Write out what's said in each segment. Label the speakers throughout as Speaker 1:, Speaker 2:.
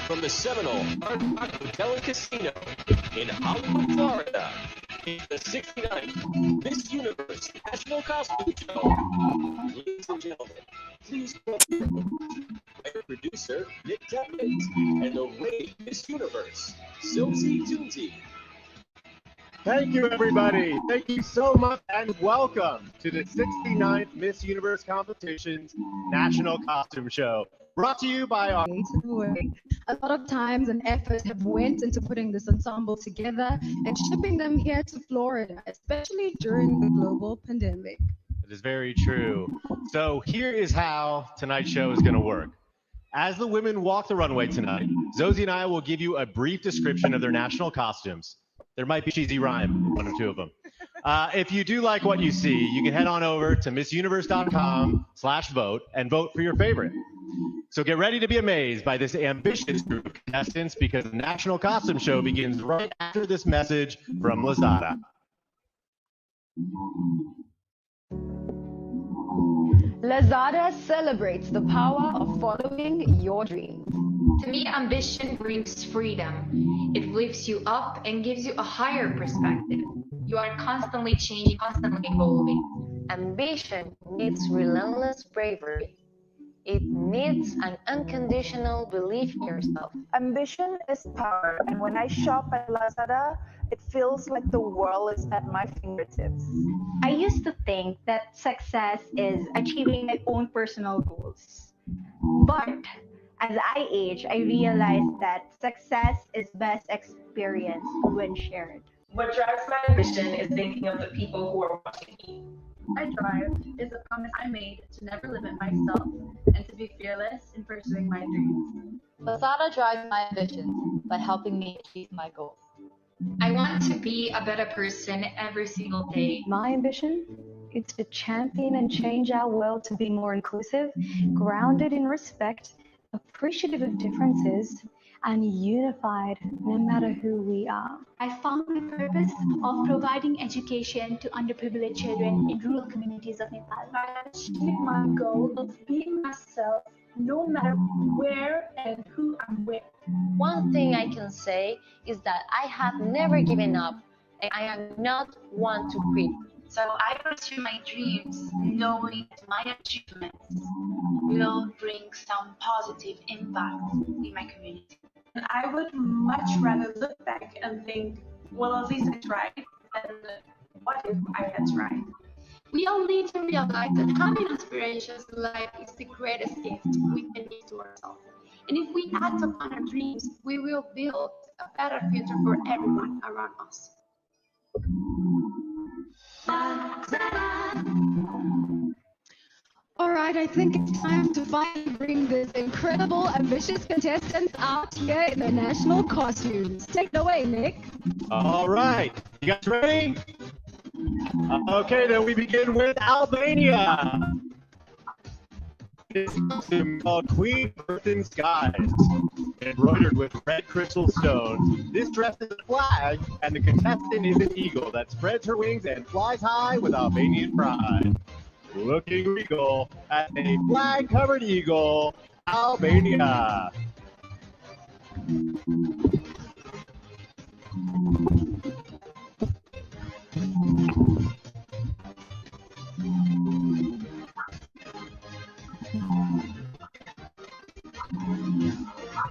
Speaker 1: From the Seminole Hard Rock Hotel and Casino in Hollywood, Florida, it's the 69th Miss Universe National Costume Show. Ladies and gentlemen, please welcome our producer, Nick Devlin, and the reigning Miss Universe, Silsey Toonsey.
Speaker 2: Thank you, everybody. Thank you so much, and welcome to the 69th Miss Universe Competition's National Costume Show. Brought to you by our...
Speaker 3: A lot of times and effort have went into putting this ensemble together and shipping them here to Florida, especially during the global pandemic.
Speaker 2: It is very true. So here is how tonight's show is going to work. As the women walk the runway tonight, Zosie and I will give you a brief description of their national costumes. There might be cheesy rhyme in one or two of them. If you do like what you see, you can head on over to missuniverse.com/vote and vote for your favorite. So get ready to be amazed by this ambitious group of contestants, because the National Costume Show begins right after this message from Lazada.
Speaker 4: Lazada celebrates the power of following your dreams.
Speaker 5: To me, ambition brings freedom. It lifts you up and gives you a higher perspective. You are constantly changing, constantly evolving.
Speaker 6: Ambition needs relentless bravery. It needs an unconditional belief in yourself.
Speaker 7: Ambition is power, and when I shop at Lazada, it feels like the world is at my fingertips.
Speaker 8: I used to think that success is achieving my own personal goals. But as I age, I realized that success is best experienced when shared.
Speaker 9: What drives my ambition is thinking of the people who are watching me.
Speaker 10: My drive is a promise I made to never limit myself and to be fearless in pursuing my dreams.
Speaker 11: Lazada drives my ambitions by helping me achieve my goals.
Speaker 5: I want to be a better person every single day.
Speaker 12: My ambition is to champion and change our world to be more inclusive, grounded in respect, appreciative of differences, and unified no matter who we are.
Speaker 13: I found my purpose of providing education to underprivileged children in rural communities of Nepal.
Speaker 14: I achieved my goal of being myself no matter where and who I'm with.
Speaker 6: One thing I can say is that I have never given up, and I am not one to quit.
Speaker 15: So I pursue my dreams, knowing that my achievements will bring some positive impact in my community.
Speaker 16: And I would much rather look back and think, well, at least I tried, than what if I had tried.
Speaker 13: We all need to realize that having aspirations in life is the greatest gift we can give to ourselves. And if we act upon our dreams, we will build a better future for everyone around us.
Speaker 3: All right, I think it's time to finally bring this incredible, ambitious contestants out here in their national costumes. Take it away, Nick.
Speaker 2: All right, you guys ready? Okay, then we begin with Albania. This costume called Queen Earthen Skies, embroidered with red crystal stones. This dress is a flag, and the contestant is an eagle that spreads her wings and flies high with Albanian pride. Looking regal as a flag-covered eagle, Albania.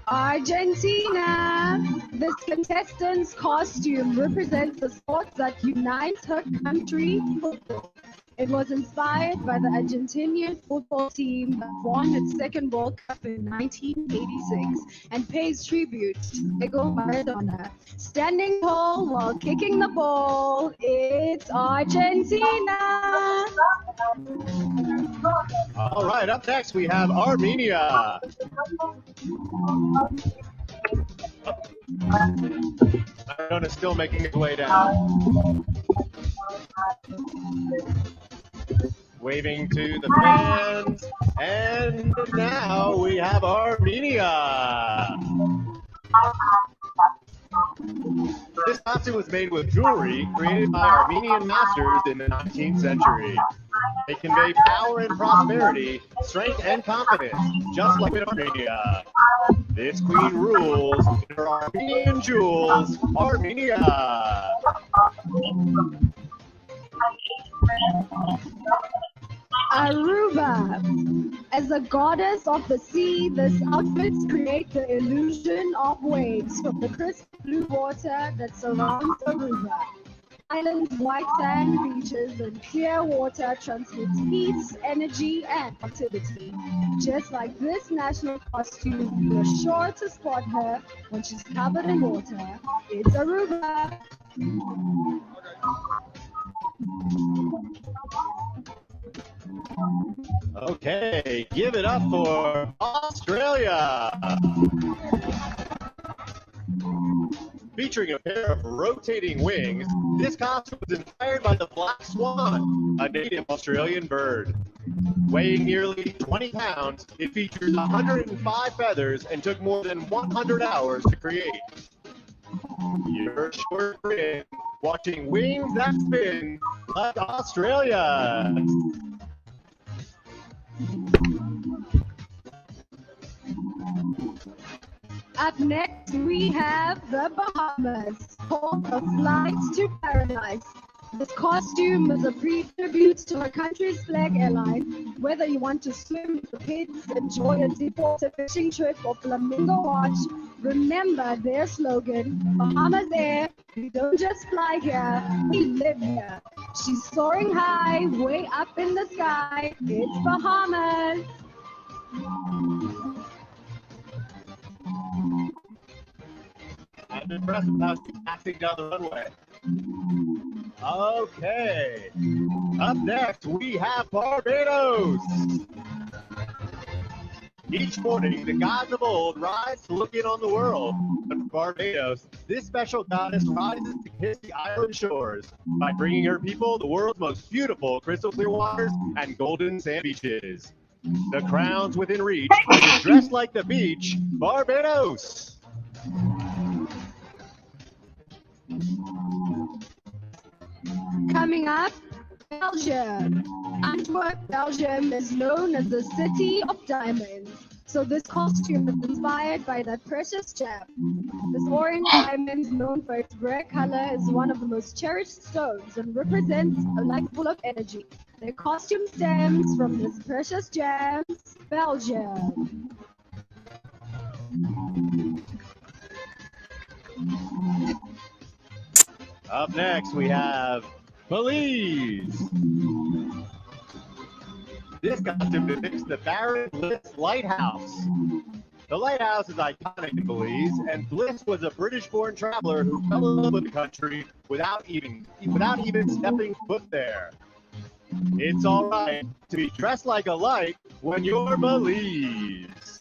Speaker 3: Argentina. This contestant's costume represents the sport that unites her country, football. It was inspired by the Argentinian football team that won its second World Cup in 1986 and pays tribute to Diego Maradona. Standing tall while kicking the ball, it's Argentina!
Speaker 2: All right, up next we have Armenia. Maradona still making his way down. Waving to the fans, and now we have Armenia. This costume was made with jewelry created by Armenian masters in the 19th century. They convey power and prosperity, strength and confidence, just like in Armenia. This queen rules in her Armenian jewels, Armenia.
Speaker 3: Aruba. As a goddess of the sea, this outfit creates the illusion of waves from the crisp blue water that surrounds Aruba. Islands, white sand beaches, and clear water transmits peace, energy, and activity. Just like this national costume, you're sure to spot her when she's covered in water. It's Aruba.
Speaker 2: Okay, give it up for Australia. Featuring a pair of rotating wings, this costume was inspired by the black swan, a native Australian bird. Weighing nearly 20 pounds, it features 105 feathers and took more than 100 hours to create. You're sure to grin, watching wings that spin like Australia.
Speaker 3: Up next, we have the Bahamas, called A Flight to Paradise. This costume is a tribute to her country's flag airline. Whether you want to swim with the kids, enjoy a deep-water fishing trip, or flamingo watch, remember their slogan, Bahamas Air, we don't just fly here, we live here. She's soaring high, way up in the sky, it's Bahamas.
Speaker 2: I'm impressed with how she's passing down the runway. Okay. Up next, we have Barbados. Each morning, the gods of old rise to look in on the world. But for Barbados, this special goddess rises to kiss the island shores by bringing her people the world's most beautiful crystal clear waters and golden sand beaches. The crown's within reach, dressed like the beach, Barbados.
Speaker 3: Coming up, Belgium. Antwerp, Belgium is known as the city of diamonds. So this costume is inspired by that precious gem. This orange diamond, known for its rare color, is one of the most cherished stones and represents a life full of energy. Their costume stems from this precious gem, Belgium.
Speaker 2: Up next, we have Belize. This costume depicts the Baron Bliss Lighthouse. The lighthouse is iconic in Belize, and Bliss was a British-born traveler who fell in love with the country without even stepping foot there. It's all right to be dressed like a light when you're Belize.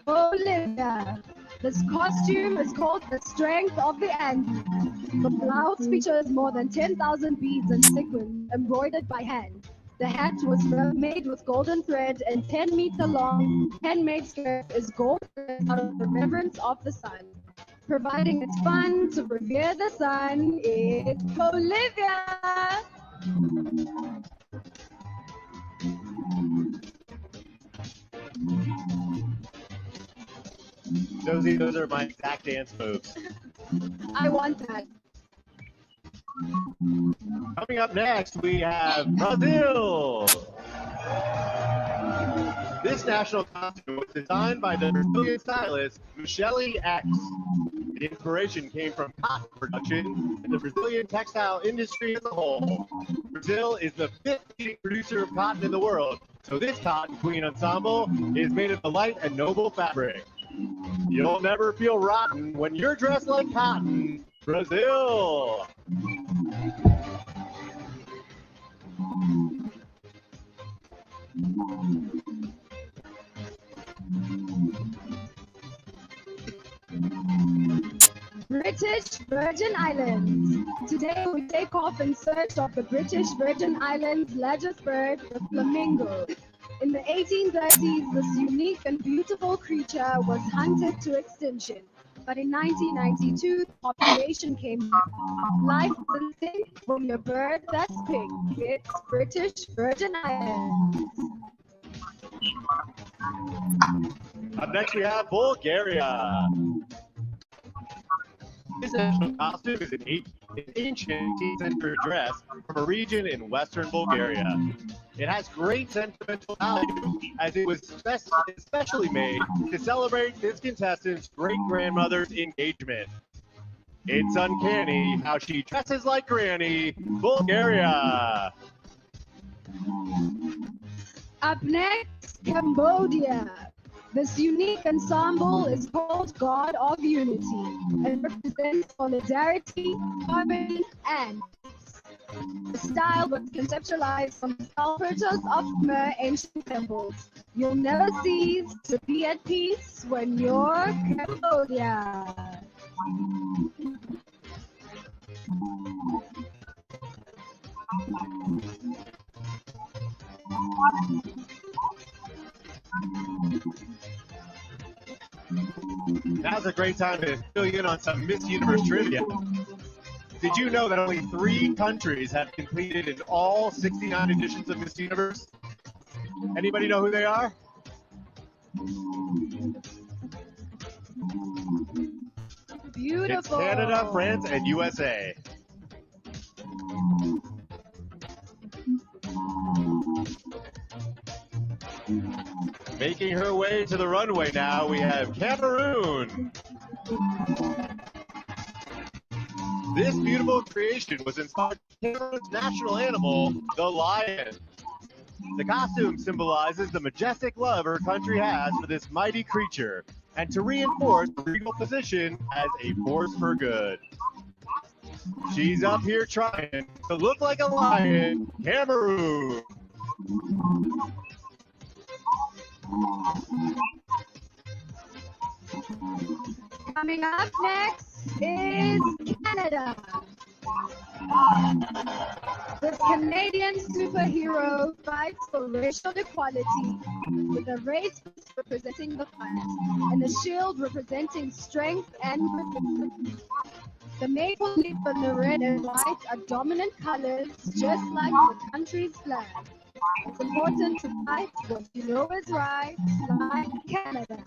Speaker 3: Bolivia. This costume is called the Strength of the Andes. The blouse features more than 10,000 beads and sequins embroidered by hand. The hat was made with golden thread and 10-meter-long handmade skirt is gold out of the reverence of the sun. Providing it's fun to revere the sun, it's Bolivia!
Speaker 2: Josie, those are my exact dance moves.
Speaker 3: I want that.
Speaker 2: Coming up next, we have Brazil. This national costume was designed by the Brazilian stylist Michele X. The inspiration came from cotton production and the Brazilian textile industry as a whole. Brazil is the 5th leading producer of cotton in the world, so this Cotton Queen ensemble is made of a light and noble fabric. You'll never feel rotten when you're dressed like cotton. Brazil!
Speaker 3: British Virgin Islands. Today we take off in search of the British Virgin Islands largest bird, the flamingo. In the 1830s, this unique and beautiful creature was hunted to extinction. But in 1992, the population came back. Life isn't pink when your bird that's pink. It's British Virgin Islands.
Speaker 2: Up next we have Bulgaria. This national costume is an ancient 18th century dress from a region in western Bulgaria. It has great sentimental value as it was especially made to celebrate this contestant's great-grandmother's engagement. It's uncanny how she dresses like Granny, Bulgaria.
Speaker 3: Up next, Cambodia. This unique ensemble is called God of Unity and represents solidarity, harmony, and peace. The style was conceptualized from the sculptures of Khmer ancient temples. You'll never cease to be at peace when you're Cambodia.
Speaker 2: Now's a great time to fill you in on some Miss Universe trivia. Did you know that only 3 countries have completed in all 69 editions of Miss Universe? Anybody know who they are?
Speaker 3: Beautiful.
Speaker 2: It's Canada, France, and USA. Making her way to the runway now, we have Cameroon. This beautiful creation was inspired by Cameroon's national animal, the lion. The costume symbolizes the majestic love her country has for this mighty creature, and to reinforce the regal position as a force for good. She's up here trying to look like a lion, Cameroon.
Speaker 3: Coming up next is Canada. This Canadian superhero fights for racial equality with a race representing the flag and a shield representing strength and resistance. The maple leaf and the red and white are dominant colors, just like the country's flag. It's important to fight what you know is right, like Canada.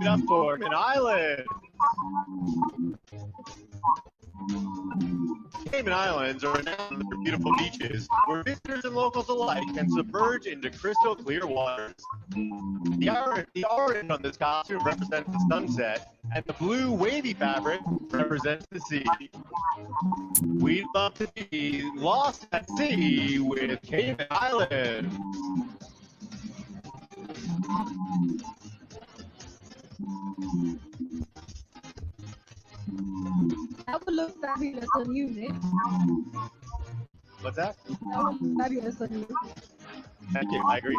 Speaker 2: Up for an island. Cayman Islands are renowned for beautiful beaches where visitors and locals alike can submerge into crystal clear waters. The orange on this costume represents the sunset, and the blue wavy fabric represents the sea. We'd love to be lost at sea with Cayman Islands.
Speaker 3: That would look fabulous on you, Nick.
Speaker 2: What's that?
Speaker 3: That would look fabulous on you.
Speaker 2: Thank you, I agree.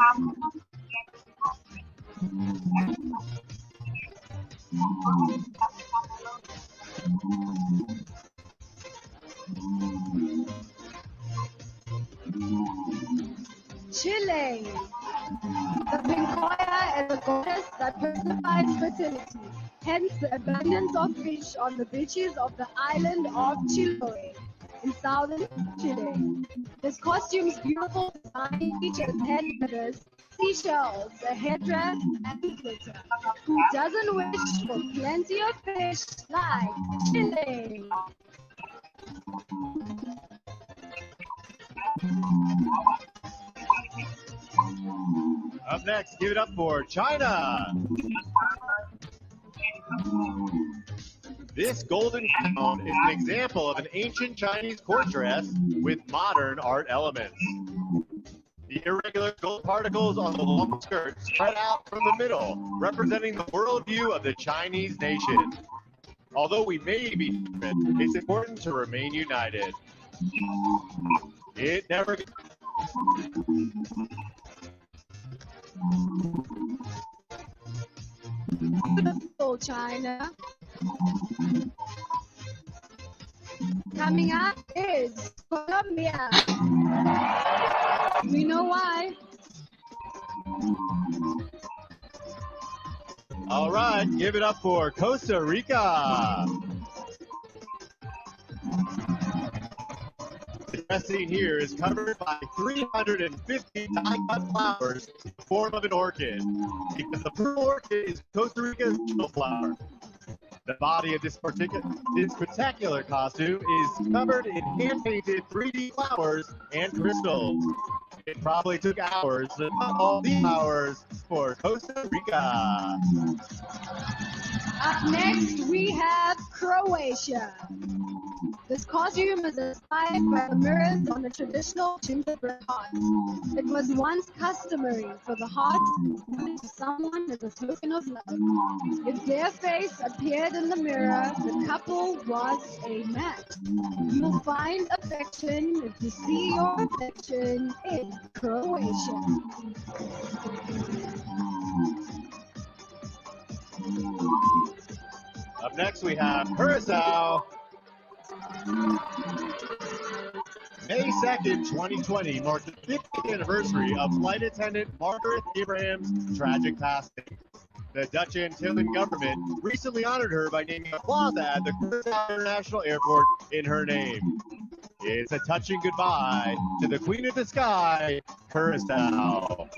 Speaker 3: Chile. The Pincoya is a goddess that personifies fertility, hence the abundance of fish on the beaches of the island of Chiloé in southern Chile. This costume's beautiful design features head feathers, seashells, a headdress, and glitter. Who doesn't wish for plenty of fish like Chile?
Speaker 2: Up next, give it up for China. This golden gown is an example of an ancient Chinese court dress with modern art elements. The irregular gold particles on the long skirt spread out from the middle, representing the worldview of the Chinese nation. Although we may be different, it's important to remain united. It never...
Speaker 3: Beautiful China. Coming up is Colombia. We know why.
Speaker 2: All right, give it up for Costa Rica. The dressing here is covered by 350 die-cut flowers in the form of an orchid, because the purple orchid is Costa Rica's national flower. The body of this spectacular costume is covered in hand-painted 3D flowers and crystals. It probably took hours, but not all the hours, for Costa Rica.
Speaker 3: Up next, we have Croatia. This costume is inspired by the mirrors on the traditional gingerbread heart. It was once customary for the heart to be given to someone as a token of love. If their face appeared in the mirror, the couple was a match. You will find affection if you see your affection in Croatia.
Speaker 2: Up next, we have Curacao. May 2nd, 2020 marked the 50th anniversary of flight attendant Margaret Abraham's tragic passing. The Dutch Antillean government recently honored her by naming a plaza at the Curacao International Airport in her name. It's a touching goodbye to the Queen of the Sky, Curacao.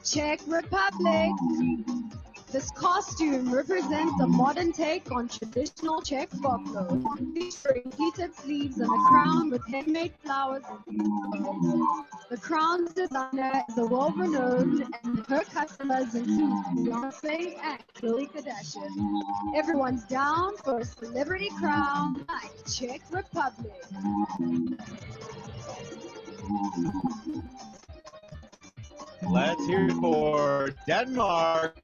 Speaker 3: Czech Republic. This costume represents a modern take on traditional Czech folklore, featuring pleated sleeves and a crown with handmade flowers and pearls. The crown's designer is a world-renowned, and her customers include Beyonce and Khloe Kardashian. Everyone's down for a celebrity crown like Czech Republic.
Speaker 2: Let's hear it for Denmark.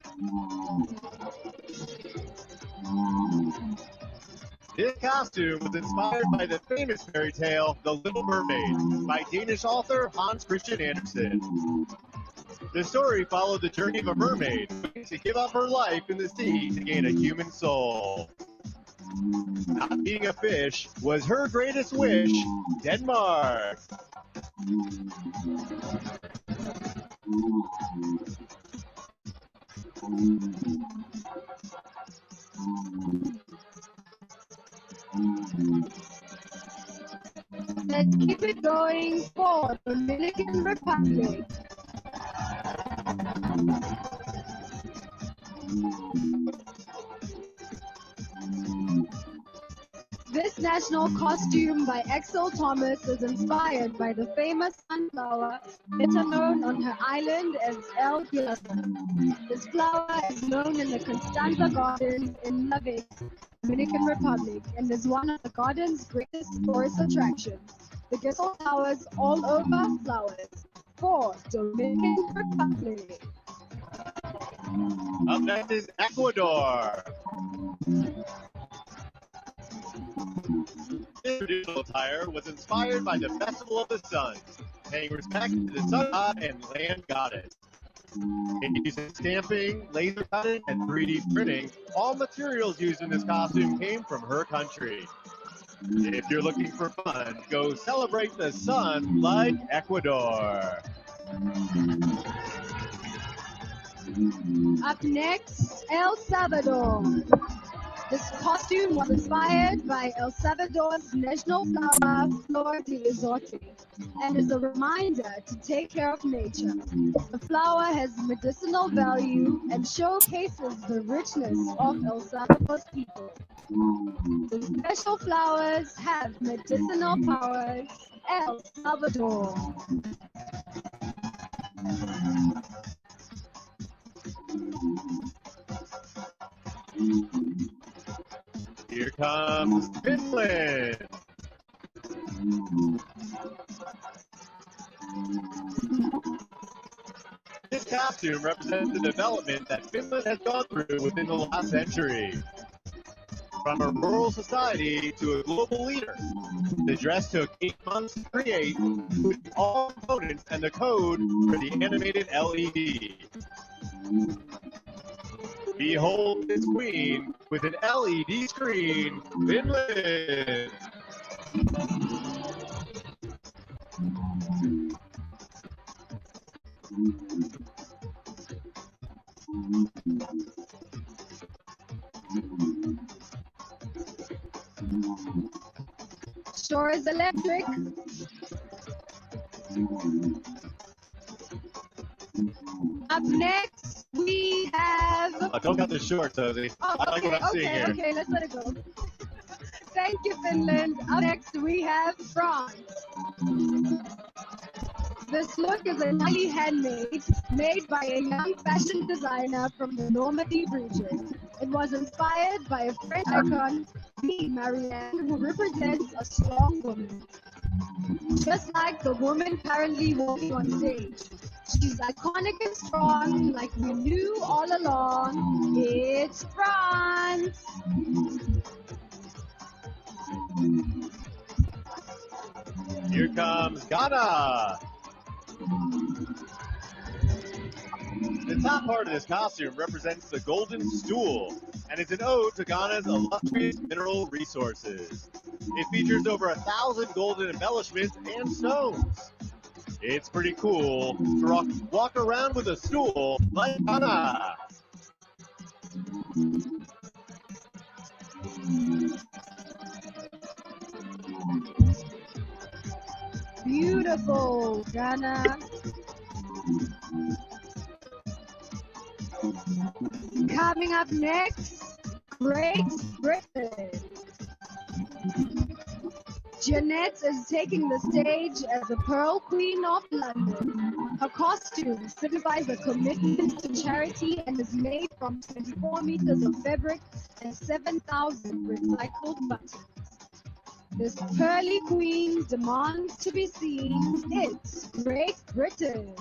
Speaker 2: This costume was inspired by the famous fairy tale, The Little Mermaid, by Danish author Hans Christian Andersen. The story followed the journey of a mermaid to give up her life in the sea to gain a human soul. Not being a fish was her greatest wish. Denmark.
Speaker 3: Let's keep it going for Dominican Republic. This national costume by Axel Thomas is inspired by the famous sunflower, better known on her island as El Girasol. This flower is known in the Constanza Gardens in La Vega, Dominican Republic, and is one of the garden's greatest tourist attractions. The Girasol flowers all over flowers for Dominican Republic.
Speaker 2: Up next is Ecuador. This traditional attire was inspired by the Festival of the Sun, paying respect to the sun god and land goddess. It uses stamping, laser cutting, and 3D printing. All materials used in this costume came from her country. If you're looking for fun, go celebrate the sun like Ecuador.
Speaker 3: Up next, El Salvador. This costume was inspired by El Salvador's national flower, Flor de Resorte, and is a reminder to take care of nature. The flower has medicinal value and showcases the richness of El Salvador's people. The special flowers have medicinal powers. El Salvador.
Speaker 2: Here comes Finland. This costume represents the development that Finland has gone through within the last century. From a rural society to a global leader, the dress took 8 months to create with all components and the code for the animated LED. Behold this queen with an LED screen, Finland!
Speaker 3: Sure is electric. Up next, we have...
Speaker 2: Oh, don't cut this short, Sophie. I like what I'm seeing here.
Speaker 3: Okay, let's let it go. Thank you, Finland. Up next, we have France. This look is entirely handmade, made by a young fashion designer from the Normandy region. It was inspired by a French icon, Mariange, who represents a strong woman. Just like the woman currently walking on stage. She's iconic and strong, like we knew all along. It's France!
Speaker 2: Here comes Ghana! The top part of this costume represents the golden stool, and it's an ode to Ghana's illustrious mineral resources. It features over 1,000 golden embellishments and stones. It's pretty cool to walk around with a stool like Ghana.
Speaker 3: Beautiful, Ghana. Coming up next, Great Britain. Jeanette is taking the stage as the Pearl Queen of London. Her costume signifies a commitment to charity and is made from 24 meters of fabric and 7,000 recycled buttons. This pearly queen demands to be seen. It's Great Britain.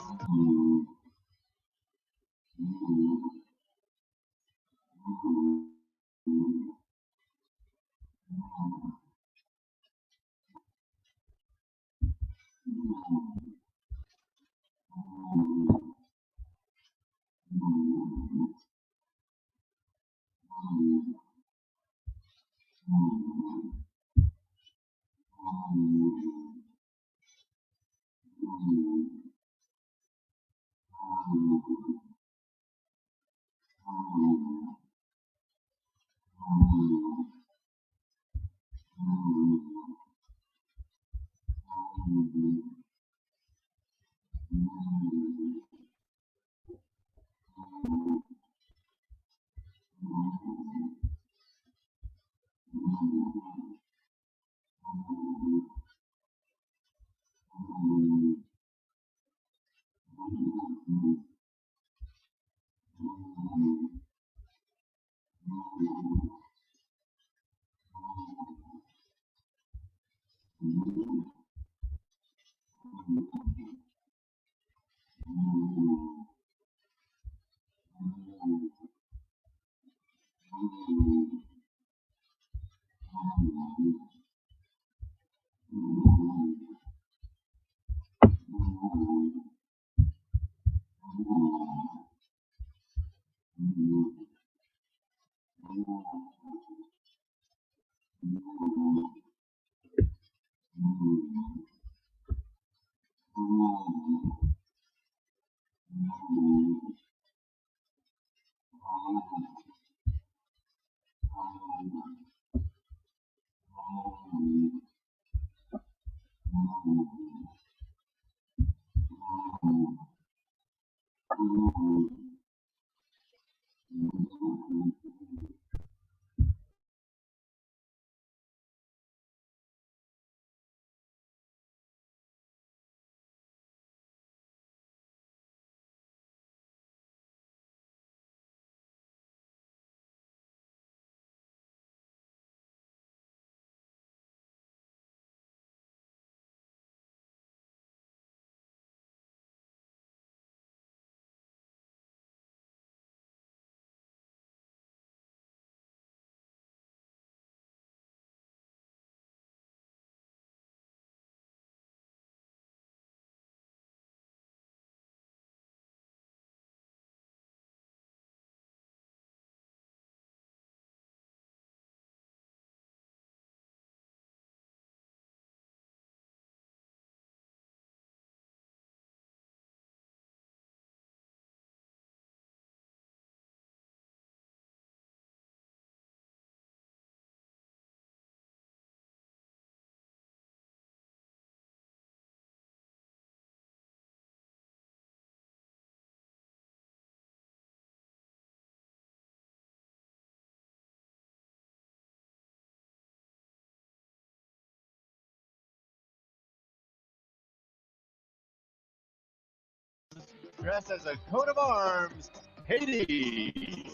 Speaker 2: Dressed as a coat of arms, Haiti.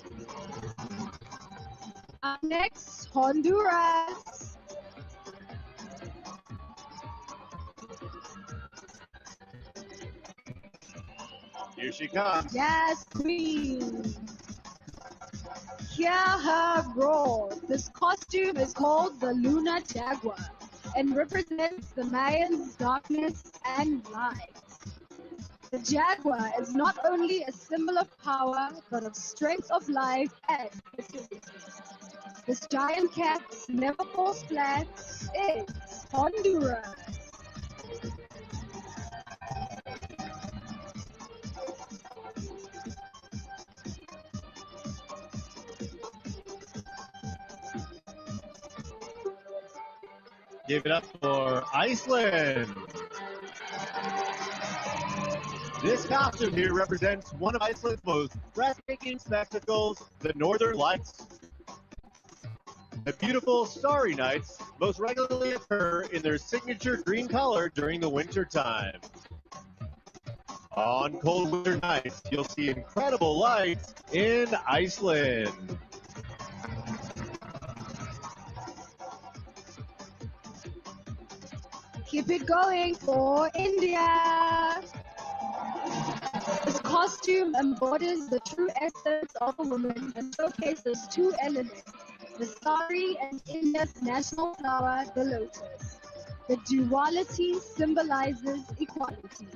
Speaker 3: Up next, Honduras.
Speaker 2: Here she comes.
Speaker 3: Yes, queen. Hear her roar. This costume is called the Luna Jaguar and represents the Mayans' darkness and light. The jaguar is not only a symbol of power, but of strength of life and fertility. This giant cat never falls flat. It's Honduras.
Speaker 2: Give it up for Iceland. This costume here represents one of Iceland's most breathtaking spectacles, the Northern Lights. The beautiful starry nights most regularly occur in their signature green color during the winter time. On cold winter nights, you'll see incredible lights in Iceland.
Speaker 3: Keep it going for India. This costume embodies the true essence of a woman and showcases two elements, the sari and India's national flower, the lotus. The duality symbolizes equality.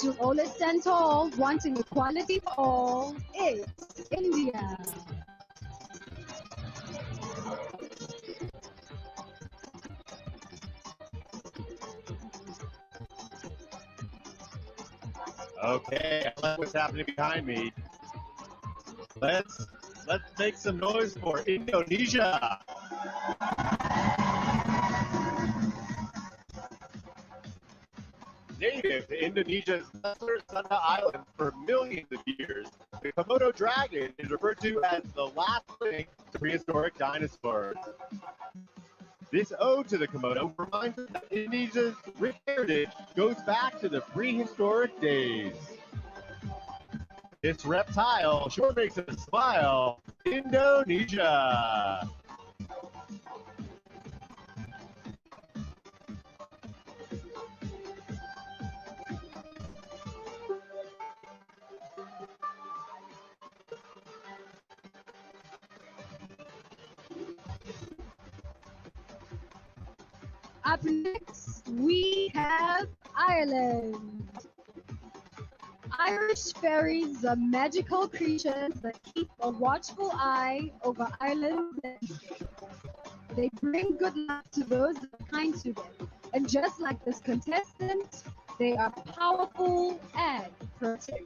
Speaker 3: To all it stand tall, wanting equality for all, it's India.
Speaker 2: Okay, I like what's happening behind me. Let's make some noise for Indonesia. Native to Indonesia's lesser Sunda Island for millions of years, the Komodo dragon is referred to as the last link to prehistoric dinosaurs. This ode to the Komodo reminds us that Indonesia's rich heritage goes back to the prehistoric days. This reptile sure makes us smile. Indonesia.
Speaker 3: Up next, we have Ireland. Irish fairies are magical creatures that keep a watchful eye over Ireland's landscape. They bring good luck to those that are kind to them. And just like this contestant, they are powerful and protective.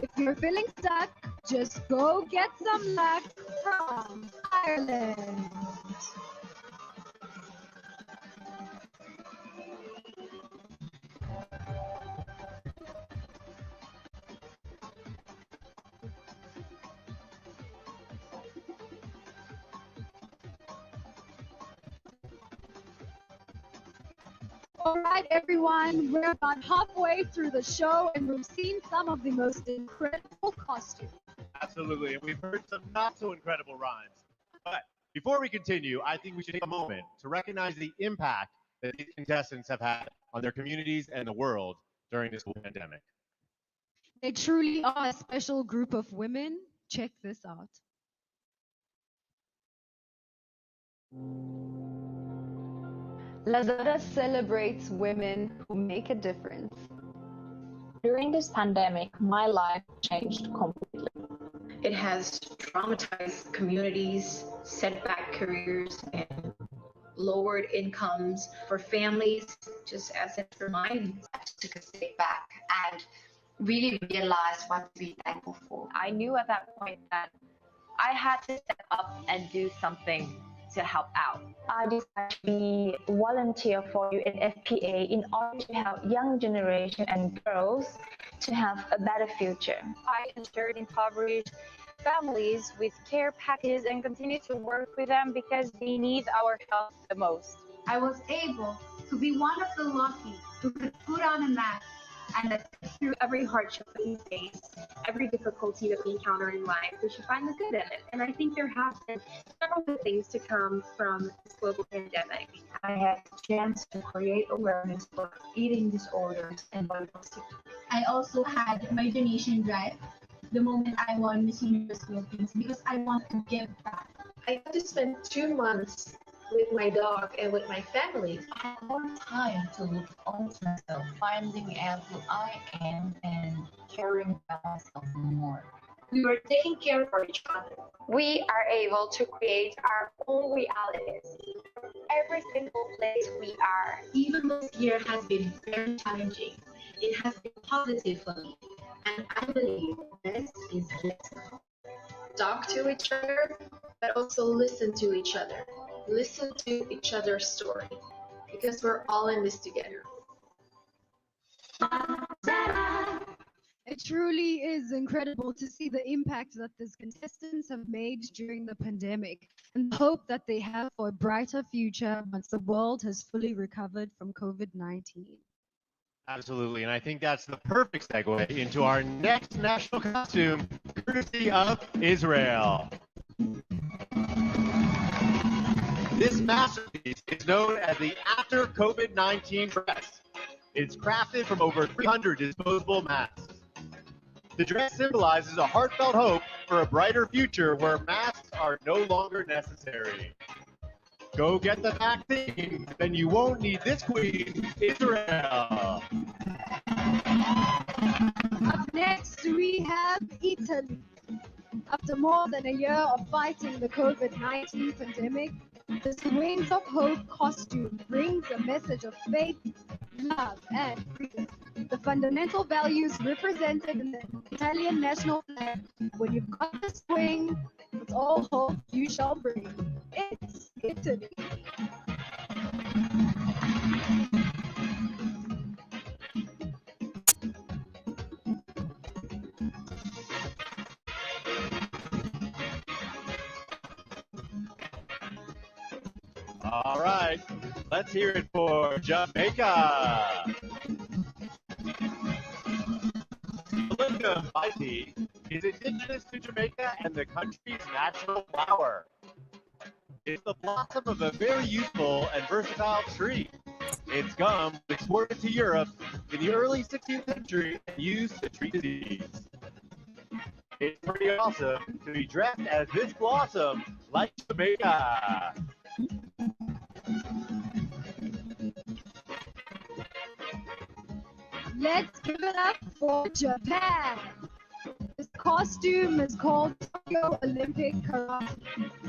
Speaker 3: If you're feeling stuck, just go get some luck from Ireland. All right, everyone, we're about halfway through the show and we've seen some of the most incredible costumes.
Speaker 2: Absolutely, and we've heard some not so incredible rhymes. But before we continue, I think we should take a moment to recognize the impact that these contestants have had on their communities and the world during this pandemic.
Speaker 3: They truly are a special group of women. Check this out.
Speaker 4: Lazada celebrates women who make a difference.
Speaker 17: During this pandemic, my life changed completely.
Speaker 9: It has traumatized communities, set back careers, and lowered incomes for families, just as it reminds us to take a step back and really realize what to be thankful for.
Speaker 11: I knew at that point that I had to step up and do something to help out.
Speaker 17: I decided to be volunteer for UNFPA in order to help young generation and girls to have a better future.
Speaker 18: I entered impoverished families with care packages and continue to work with them because they need our help the most.
Speaker 10: I was able to be one of the lucky who could put on a mask and that through every hardship that we face, every difficulty that we encounter in life, we should find the good in it. And I think there have been several good things to come from this global pandemic.
Speaker 19: I had the chance to create awareness for eating disorders and body positivity.
Speaker 13: I also had my donation drive the moment I won Miss Universe Philippines because I want to give back.
Speaker 20: I got to spend 2 months with my dog and with my family.
Speaker 19: I had more time to look onto myself, finding out who I am and caring about myself more.
Speaker 20: We were taking care of each other.
Speaker 21: We are able to create our own realities. Every single place we are.
Speaker 20: Even this year has been very challenging. It has been positive for me. And I believe this is lesson.
Speaker 22: Talk to each other, but also listen to each other. Listen to each other's story, because we're all in this together.
Speaker 3: It truly is incredible to see the impact that these contestants have made during the pandemic and the hope that they have for a brighter future once the world has fully recovered from COVID-19.
Speaker 2: Absolutely, and I think that's the perfect segue into our next national costume, courtesy of Israel. This masterpiece is known as the After COVID-19 dress. It's crafted from over 300 disposable masks. The dress symbolizes a heartfelt hope for a brighter future where masks are no longer necessary. Go get the vaccine, then you won't need this queen, Israel.
Speaker 3: Up next, we have Italy. After more than a year of fighting the COVID-19 pandemic, this Wings of Hope costume brings a message of faith, love, and freedom. The fundamental values represented in the Italian national flag. When you've got this wing, it's all hope you shall bring. It's Italy.
Speaker 2: All right, let's hear it for Jamaica. Olympia Mighty is indigenous to Jamaica and the country's national flower. It's the blossom of a very useful and versatile tree. Its gum was exported to Europe in the early 16th century and used to treat disease. It's pretty awesome to be dressed as this blossom like Jamaica.
Speaker 3: Let's give it up for Japan. This costume is called Tokyo Olympic Karate.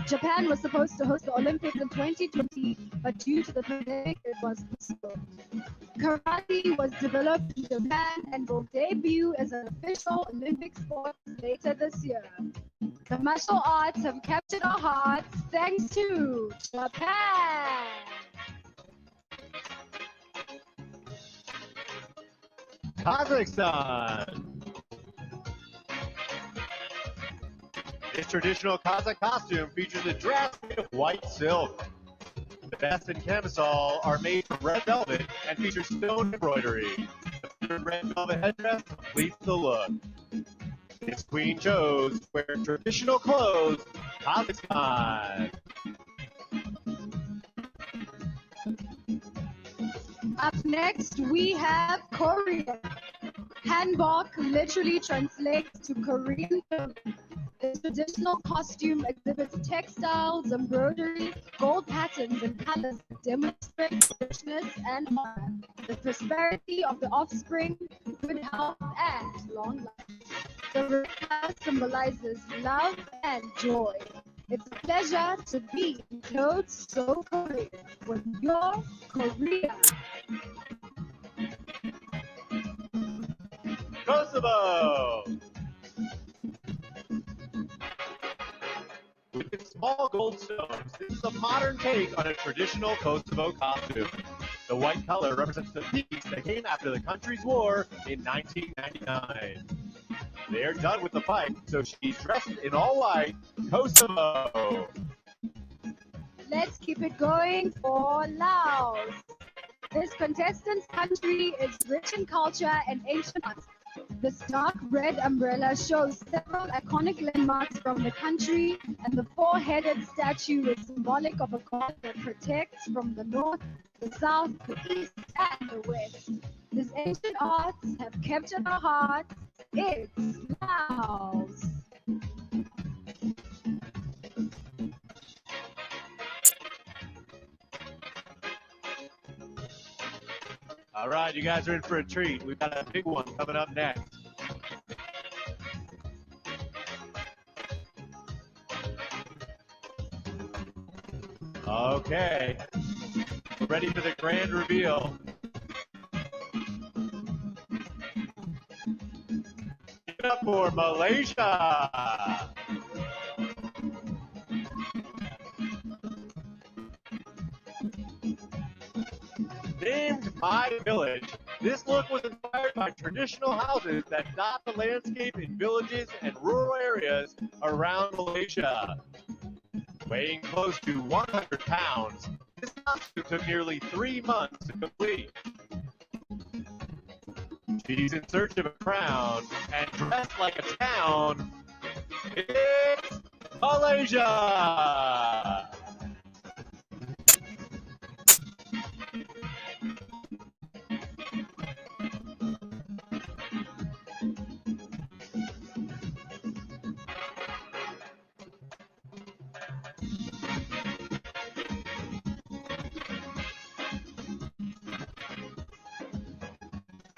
Speaker 3: Japan was supposed to host the Olympics in 2020, but due to the pandemic, it was postponed. Karate was developed in Japan and will debut as an official Olympic sport later this year. The martial arts have captured our hearts thanks to Japan.
Speaker 2: Kazakhstan. This traditional Kazakh costume features a dress made of white silk. The The vest and camisole are made from red velvet and feature stone embroidery. The red velvet headdress completes the look. Its queen chose to wear traditional clothes, Kazakhstan.
Speaker 3: Up next, we have Korea. Hanbok literally translates to Korean. This traditional costume exhibits textiles, embroidery, gold patterns, and colors that demonstrate richness and honor, the prosperity of the offspring, good health, and long life. The red color symbolizes love and joy. It's a pleasure to be clothes so Korean with your Korea.
Speaker 2: Kosovo! With its small gold stones, this is a modern take on a traditional Kosovo costume. The white color represents the peace that came after the country's war in 1999. They are done with the fight, so she's dressed in all white, Kosovo.
Speaker 3: Let's keep it going for Laos. This contestant's country is rich in culture and ancient art. This dark red umbrella shows several iconic landmarks from the country, and the four-headed statue is symbolic of a god that protects from the north, the south, the east, and the west. These ancient arts have kept in our hearts. It's Laos.
Speaker 2: All right, you guys are in for a treat. We've got a big one coming up next. Okay, we're ready for the grand reveal. Give it up for Malaysia. Named My Village, this look was inspired by traditional houses that dot the landscape in villages and rural areas around Malaysia. Weighing close to 100 pounds, this costume took nearly 3 months to complete. She's in search of a crown and dressed like a town. It's Malaysia!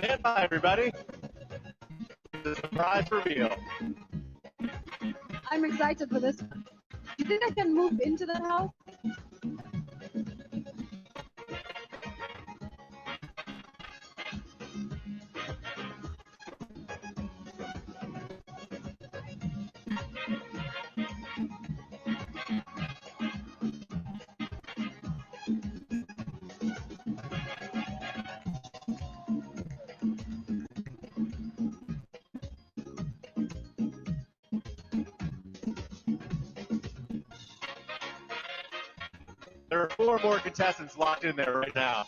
Speaker 2: Stand by, everybody. The surprise reveal.
Speaker 3: I'm excited for this one. Do you think I can move into the house?
Speaker 2: There are 4 more contestants locked in there right now.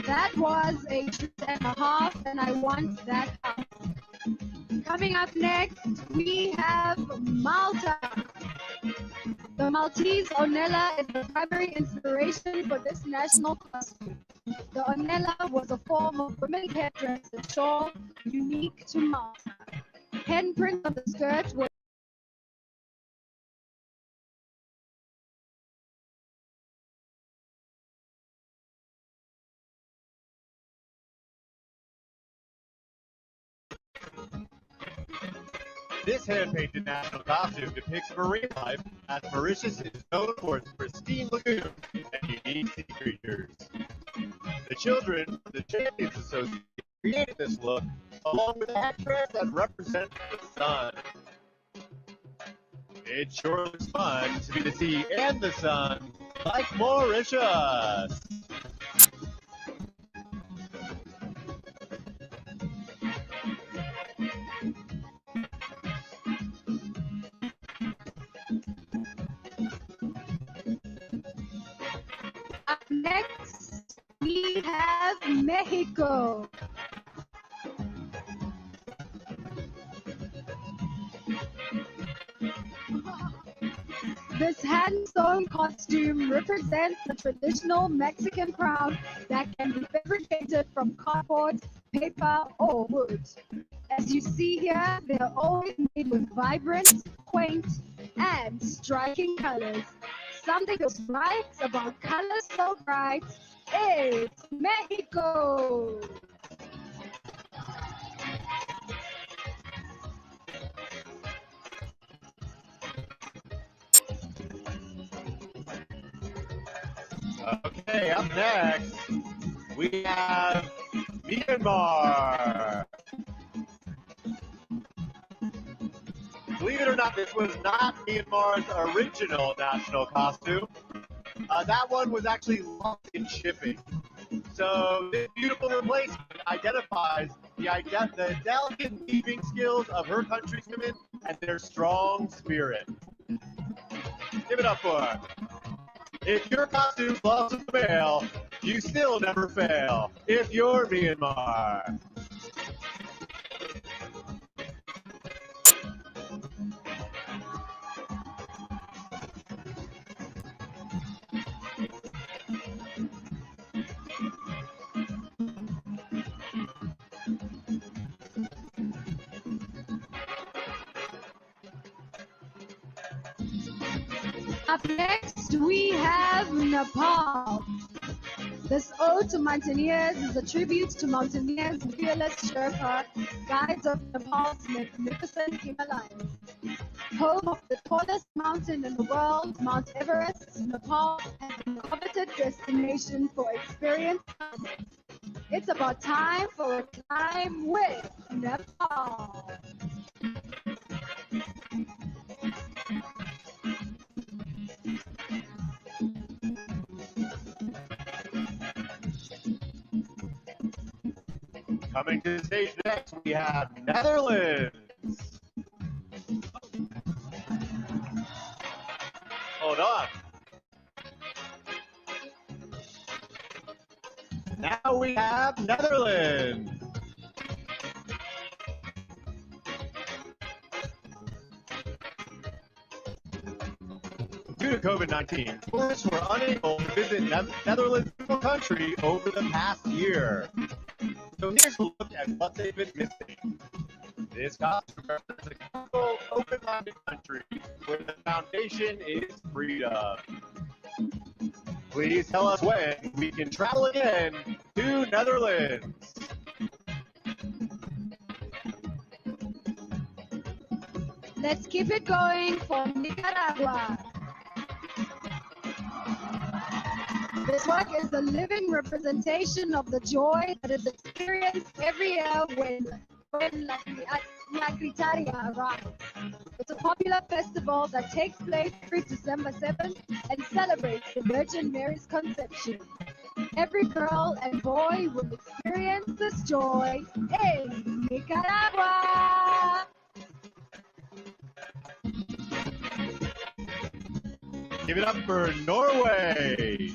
Speaker 3: That was a truth and a half, and I want that house. Coming up next, we have Malta. The Maltese Onella is the primary inspiration for this national costume. The Onella was a form of women's headdress and shawl unique to Malta. Handprints on the skirt were
Speaker 2: This hand-painted national costume depicts marine life, as Mauritius is known for its pristine lagoon and unique sea creatures. The children from the Champions Association created this look, along with a headdress that represents the sun. It sure looks fun to be the sea and the sun, like Mauritius.
Speaker 3: we have Mexico. This hand-sewn costume represents the traditional Mexican crown that can be fabricated from cardboard, paper, or wood. As you see here, they are always made with vibrant, quaint, and striking colors. Something that strikes about colors so bright is Mexico.
Speaker 2: Okay, up next, we have Myanmar. Believe it or not, this was not Myanmar's original national costume. That one was actually lost in shipping. So this beautiful replacement identifies the delicate weaving skills of her country's women and their strong spirit. Give it up for her. If your costume loves a male, you still never fail. If you're Myanmar.
Speaker 3: Up next, we have Nepal. This ode to mountaineers is a tribute to mountaineers' fearless Sherpa, guides of Nepal's magnificent Himalayas. Home of the tallest mountain in the world, Mount Everest, Nepal has been a coveted destination for experienced climbers. It's about time for a climb with Nepal.
Speaker 2: Coming to the stage next, we have Netherlands. Hold on. Now we have Netherlands. Due to COVID-19, tourists were unable to visit Netherlands' country over the past year. So here's a look at what they've been missing. This costume represents a peaceful, open-minded country where the foundation is freedom. Please tell us when we can travel again to Netherlands.
Speaker 3: Let's keep it going for Nicaragua. This work is the living representation of the joy that is experienced every year when La Gritaria arrives. It's a popular festival that takes place every December 7th and celebrates the Virgin Mary's conception. Every girl and boy will experience this joy in Nicaragua.
Speaker 2: Give it up for Norway.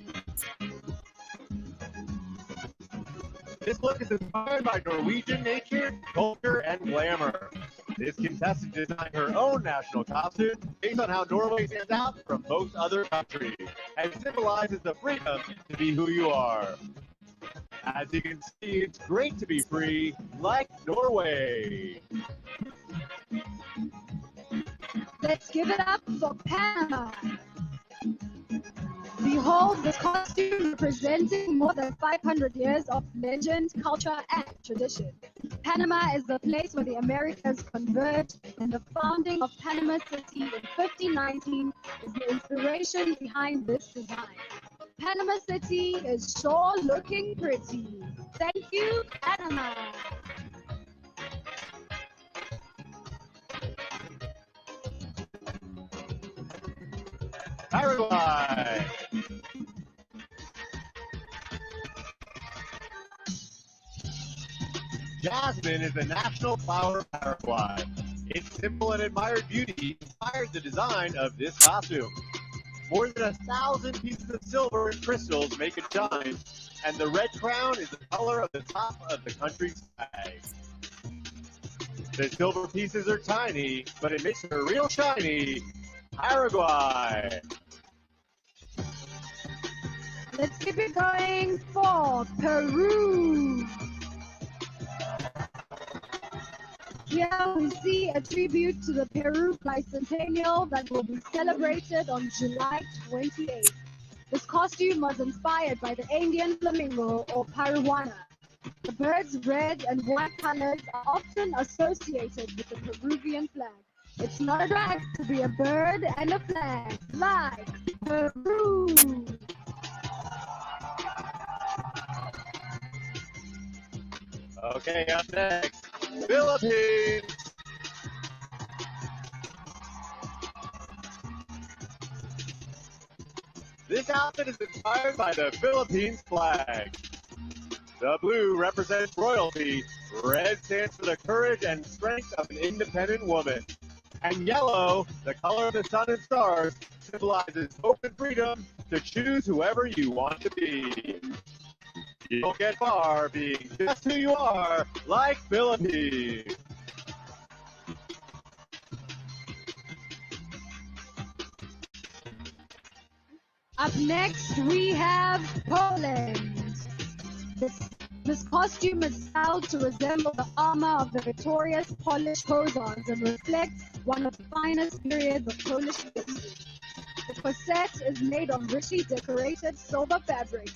Speaker 2: This look is inspired by Norwegian nature, culture, and glamour. This contestant designed her own national costume based on how Norway stands out from most other countries and symbolizes the freedom to be who you are. As you can see, it's great to be free, like Norway.
Speaker 3: Let's give it up for Panama. Behold this costume representing more than 500 years of legend, culture, and tradition. Panama is the place where the Americas converged, and the founding of Panama City in 1519 is the inspiration behind this design. Panama City is sure looking pretty. Thank you, Panama.
Speaker 2: Paraguay. Jasmine is the national flower of Paraguay. Its simple and admired beauty inspired the design of this costume. More than 1,000 pieces of silver and crystals make it shine, and the red crown is the color of the top of the country's flag. The silver pieces are tiny, but it makes her real shiny. Uruguay.
Speaker 3: Let's keep it going for Peru. Here we see a tribute to the Peru bicentennial that will be celebrated on July 28th. This costume was inspired by the Andean flamingo or paruana. The bird's red and white colors are often associated with the Peruvian flag. It's not a drag to be a bird and a flag, like Peru.
Speaker 2: Okay, up next, Philippines. This outfit is inspired by the Philippines flag. The blue represents royalty, red stands for the courage and strength of an independent woman, and yellow, the color of the sun and stars, symbolizes hope and freedom to choose whoever you want to be. You don't get far being just who you are, like Philippines.
Speaker 3: Up next, we have Poland. This costume is styled to resemble the armor of the victorious Polish cossacks and reflects one of the finest periods of Polish history. The corset is made of richly decorated silver fabric.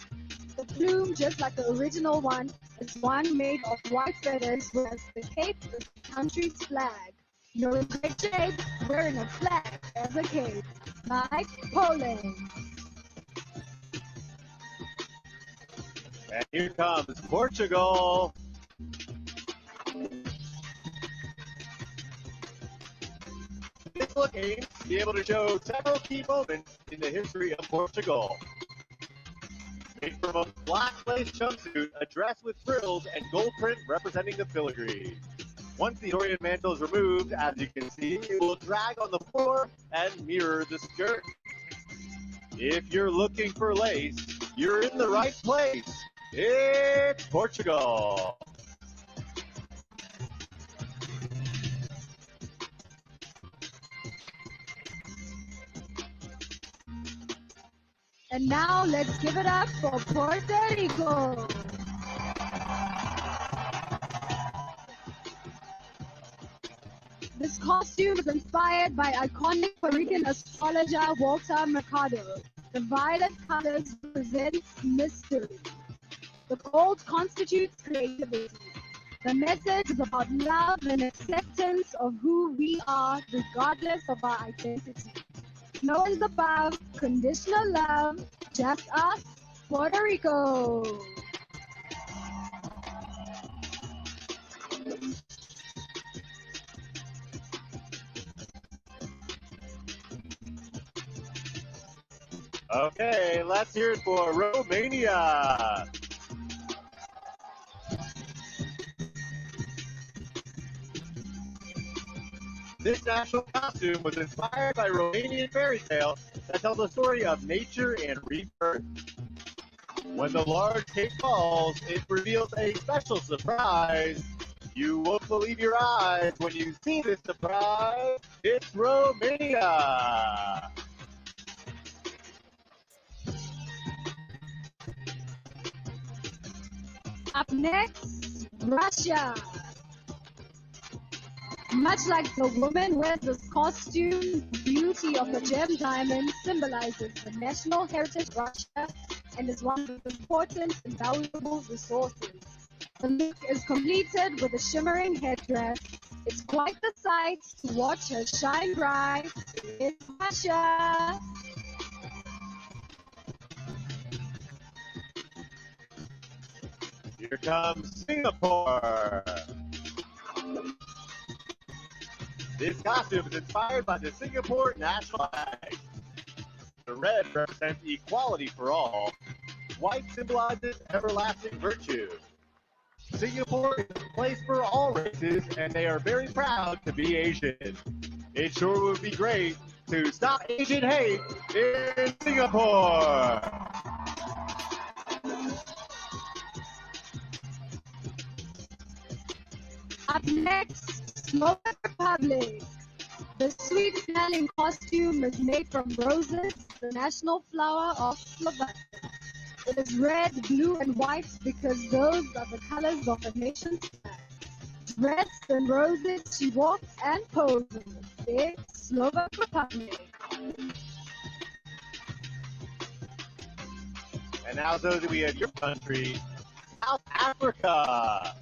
Speaker 3: The plume, just like the original one, is one made of white feathers, whereas the cape is the country's flag. You're in great shape wearing a flag as a cape, like Poland.
Speaker 2: And here comes Portugal. This look aims to be able to show several key moments in the history of Portugal. Made from a black lace jumpsuit, a dress with frills, and gold print representing the filigree. Once the orient mantle is removed, as you can see, it will drag on the floor and mirror the skirt. If you're looking for lace, you're in the right place. It's Portugal.
Speaker 3: And now let's give it up for Puerto Rico. This costume is inspired by iconic Puerto Rican astrologer Walter Mercado. The violet colors represent mystery. The gold constitutes creativity. The message is about love and acceptance of who we are, regardless of our identity. No one's above conditional love, just us, Puerto Rico.
Speaker 2: Okay, let's hear it for Romania. This national costume was inspired by Romanian fairy tale that tells the story of nature and rebirth. When the large cake falls, it reveals a special surprise. You won't believe your eyes when you see this surprise. It's Romania.
Speaker 3: Up next, Russia. Much like the woman wears this costume, the beauty of the gem diamond symbolizes the national heritage of Russia and is one of the important and valuable resources. The look is completed with a shimmering headdress. It's quite the sight to watch her shine bright. It's Russia.
Speaker 2: Here comes Singapore. This costume is inspired by the Singapore national flag. The red represents equality for all. White symbolizes everlasting virtue. Singapore is a place for all races, and they are very proud to be Asian. It sure would be great to stop Asian hate in Singapore.
Speaker 3: Up next, Slovak Republic. The sweet-smelling costume is made from roses, the national flower of Slovakia. It is red, blue, and white because those are the colors of the nation's flag. Dressed in roses, she walks and poses. It's Slovak Republic.
Speaker 2: And now, those we have your country, South Africa.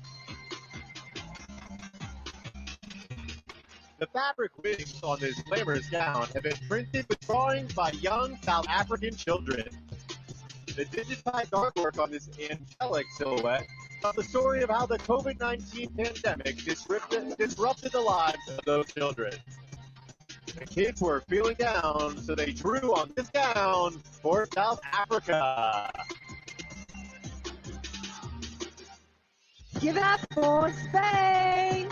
Speaker 2: The fabric wings on this glamorous gown have been printed with drawings by young South African children. The digitized artwork on this angelic silhouette tells the story of how the COVID-19 pandemic disrupted the lives of those children. The kids were feeling down, so they drew on this gown for South Africa.
Speaker 3: Give it up for Spain!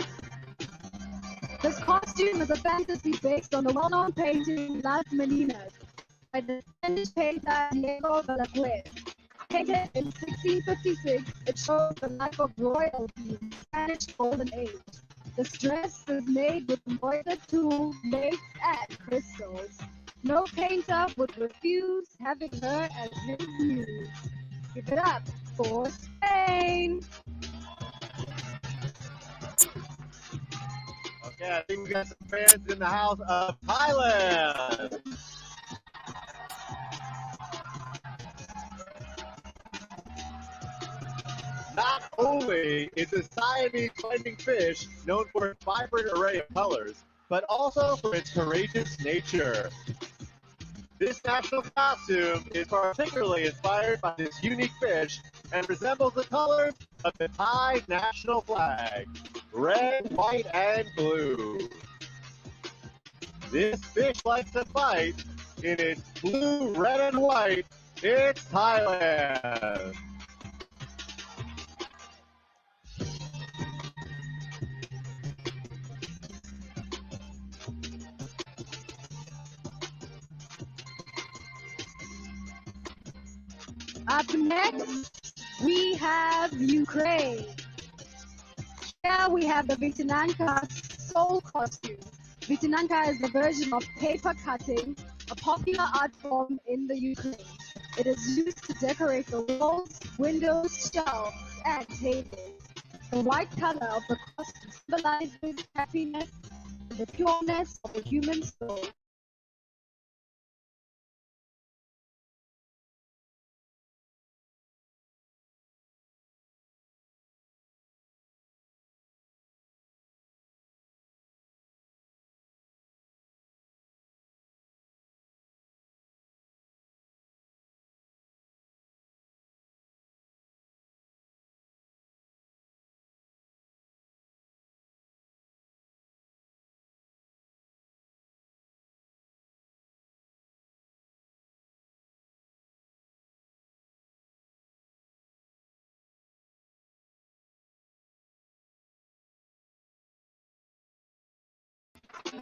Speaker 3: This costume is a fantasy based on the well-known painting Las Meninas by the Spanish painter Diego Velázquez. Painted in 1656, it shows the life of royalty in the Spanish Golden Age. This dress is made with embroidered tulle made at crystals. No painter would refuse having her as his muse. Give it up for Spain!
Speaker 2: Okay, I think we got some fans in the house of Thailand. Not only is the Siamese blending fish known for its vibrant array of colors, but also for its courageous nature. This national costume is particularly inspired by this unique fish and resembles the colors of the Thai national flag, red, white, and blue. This fish likes to fight in its blue, red, and white. It's Thailand.
Speaker 3: Up next, we have Ukraine. Here we have the Vitinanka soul costume. Vitinanka is the version of paper cutting, a popular art form in the Ukraine. It is used to decorate the walls, windows, shelves, and tables. The white color of the costume symbolizes happiness and the pureness of the human soul.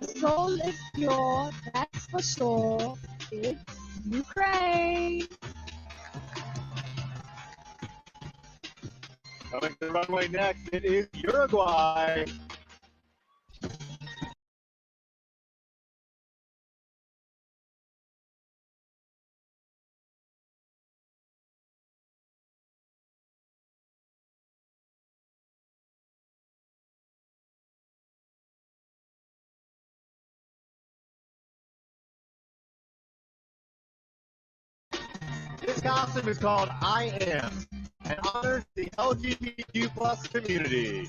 Speaker 3: The soul is pure, that's for sure. It's Ukraine.
Speaker 2: Coming to the runway next, it is Uruguay. This costume is called I Am and honors the LGBTQ plus community.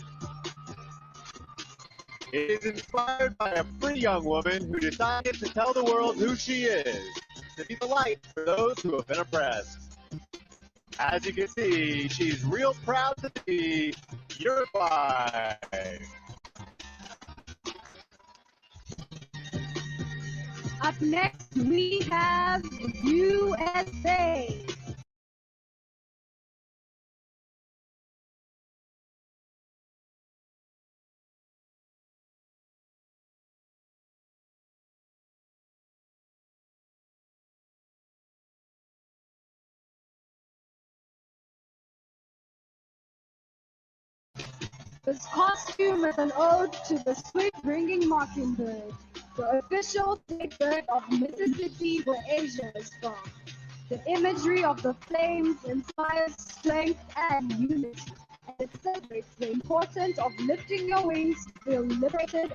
Speaker 2: It is inspired by a pretty young woman who decided to tell the world who she is, to be the light for those who have been oppressed. As you can see, she's real proud to be Uruguay.
Speaker 3: Up next, we have USA. This costume is an ode to the sweet-bringing mockingbird, the official state bird of Mississippi where Asia is from. The imagery of the flames inspires strength and unity, and it celebrates the importance of lifting your wings to feel liberated.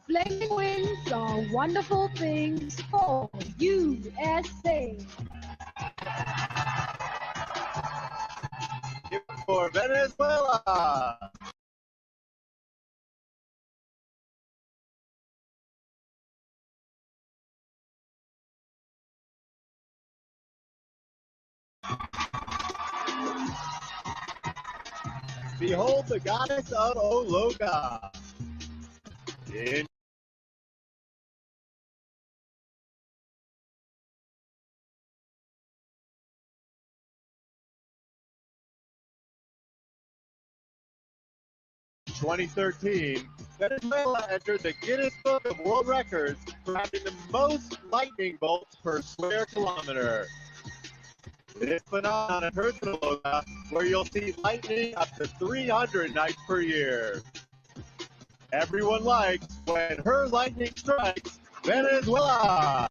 Speaker 3: Flaming wings are wonderful things for USA.
Speaker 2: For Venezuela. Behold the goddess of Ologa. In (2013), Venezuela entered the Guinness Book of World Records for having the most lightning bolts per square kilometer. This phenomenon occurs in Ologa, where you'll see lightning up to 300 nights per year. Everyone likes when her lightning strikes Venezuela.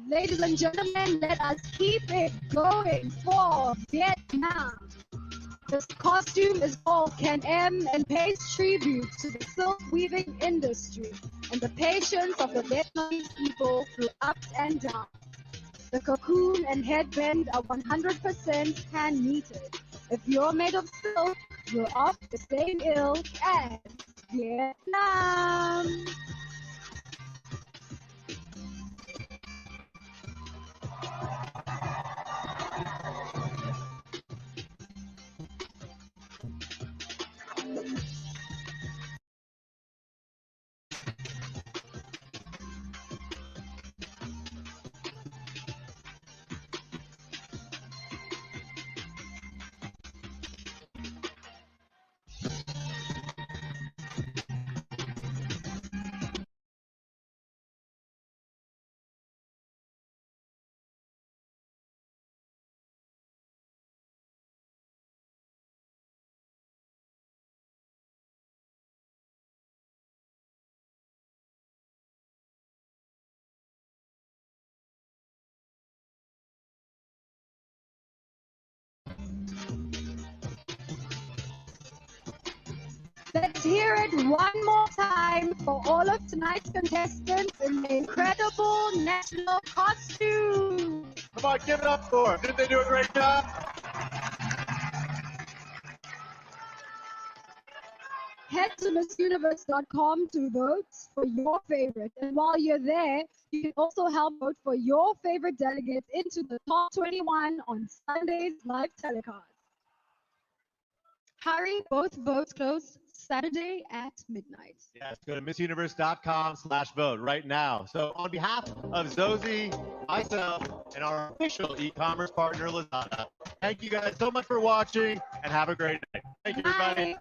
Speaker 3: Ladies and gentlemen, let us keep it going for Vietnam. This costume is called Can M and pays tribute to the silk weaving industry and the patience of the Vietnamese people through ups and downs. The cocoon and headband are 100% hand knitted. If you're made of silk, you're of the same ilk as Vietnam. Let's hear it one more time for all of tonight's contestants in the incredible national costume.
Speaker 2: Come on, give it up for them. Didn't they do a great job?
Speaker 3: Head to MissUniverse.com to vote for your favorite. And while you're there, you can also help vote for your favorite delegates into the top 21 on Sunday's live telecast. Hurry, both votes close Saturday at midnight.
Speaker 2: Yes, go to MissUniverse.com/vote right now. So on behalf of Zosie, myself, and our official e-commerce partner, Lazada, thank you guys so much for watching and have a great night. Thank you, everybody.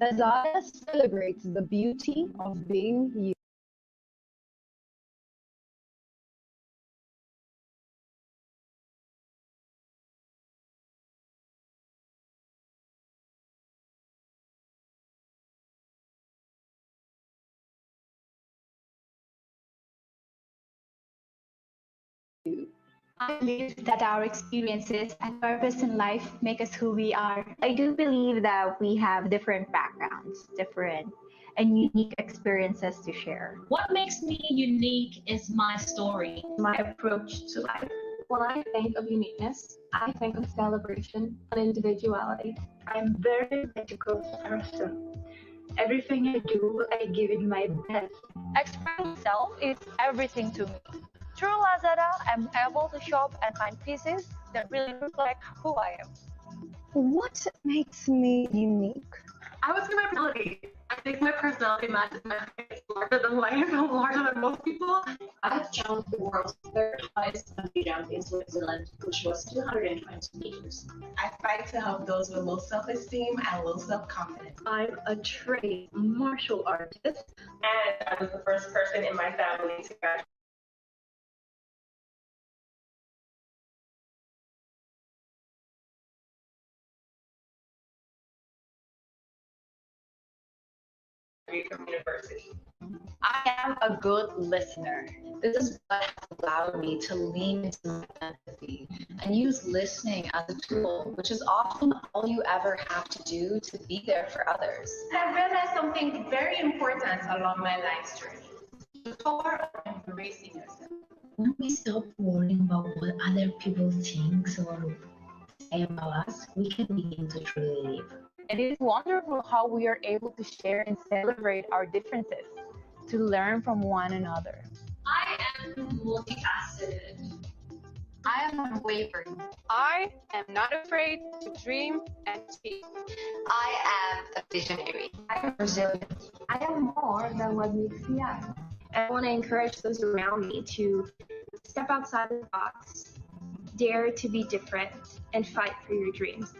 Speaker 4: Lazada celebrates the beauty of being you.
Speaker 8: I believe that our experiences and purpose in life make us who we are.
Speaker 6: I do believe that we have different backgrounds, different and unique experiences to share.
Speaker 1: What makes me unique is my story,
Speaker 10: my approach to life. When I think of uniqueness, I think of celebration and individuality.
Speaker 7: I'm very medical person. Everything I do, I give it my best.
Speaker 18: Expressing myself is everything to me. Through Lazada, I'm able to shop and find pieces that really reflect who I am.
Speaker 12: What makes me unique?
Speaker 16: I would say my personality. I think my personality matches my height. It's larger than life. I'm larger than most people.
Speaker 20: I've jumped the world's third highest bungee jump in Switzerland, which was 220 meters.
Speaker 23: I fight to help those with low self-esteem and low self-confidence.
Speaker 7: I'm a trained martial artist.
Speaker 23: And I was the first person in my family to graduate from university.
Speaker 11: I am a good listener. This is what has allowed me to lean into my empathy and use listening as a tool, which is often all you ever have to do to be there for others.
Speaker 15: I realized something very important along my life's journey. The power of embracing yourself.
Speaker 20: When we stop worrying about what other people think or say about us, we can begin to truly live.
Speaker 4: It is wonderful how we are able to share and celebrate our differences, to learn from one another.
Speaker 10: I am multifaceted.
Speaker 5: I am unwavering.
Speaker 18: I am not afraid to dream and speak.
Speaker 5: I am a visionary.
Speaker 10: I am resilient. I am more than what meets the eye. And I want to encourage those around me to step outside the box, dare to be different, and fight for your dreams.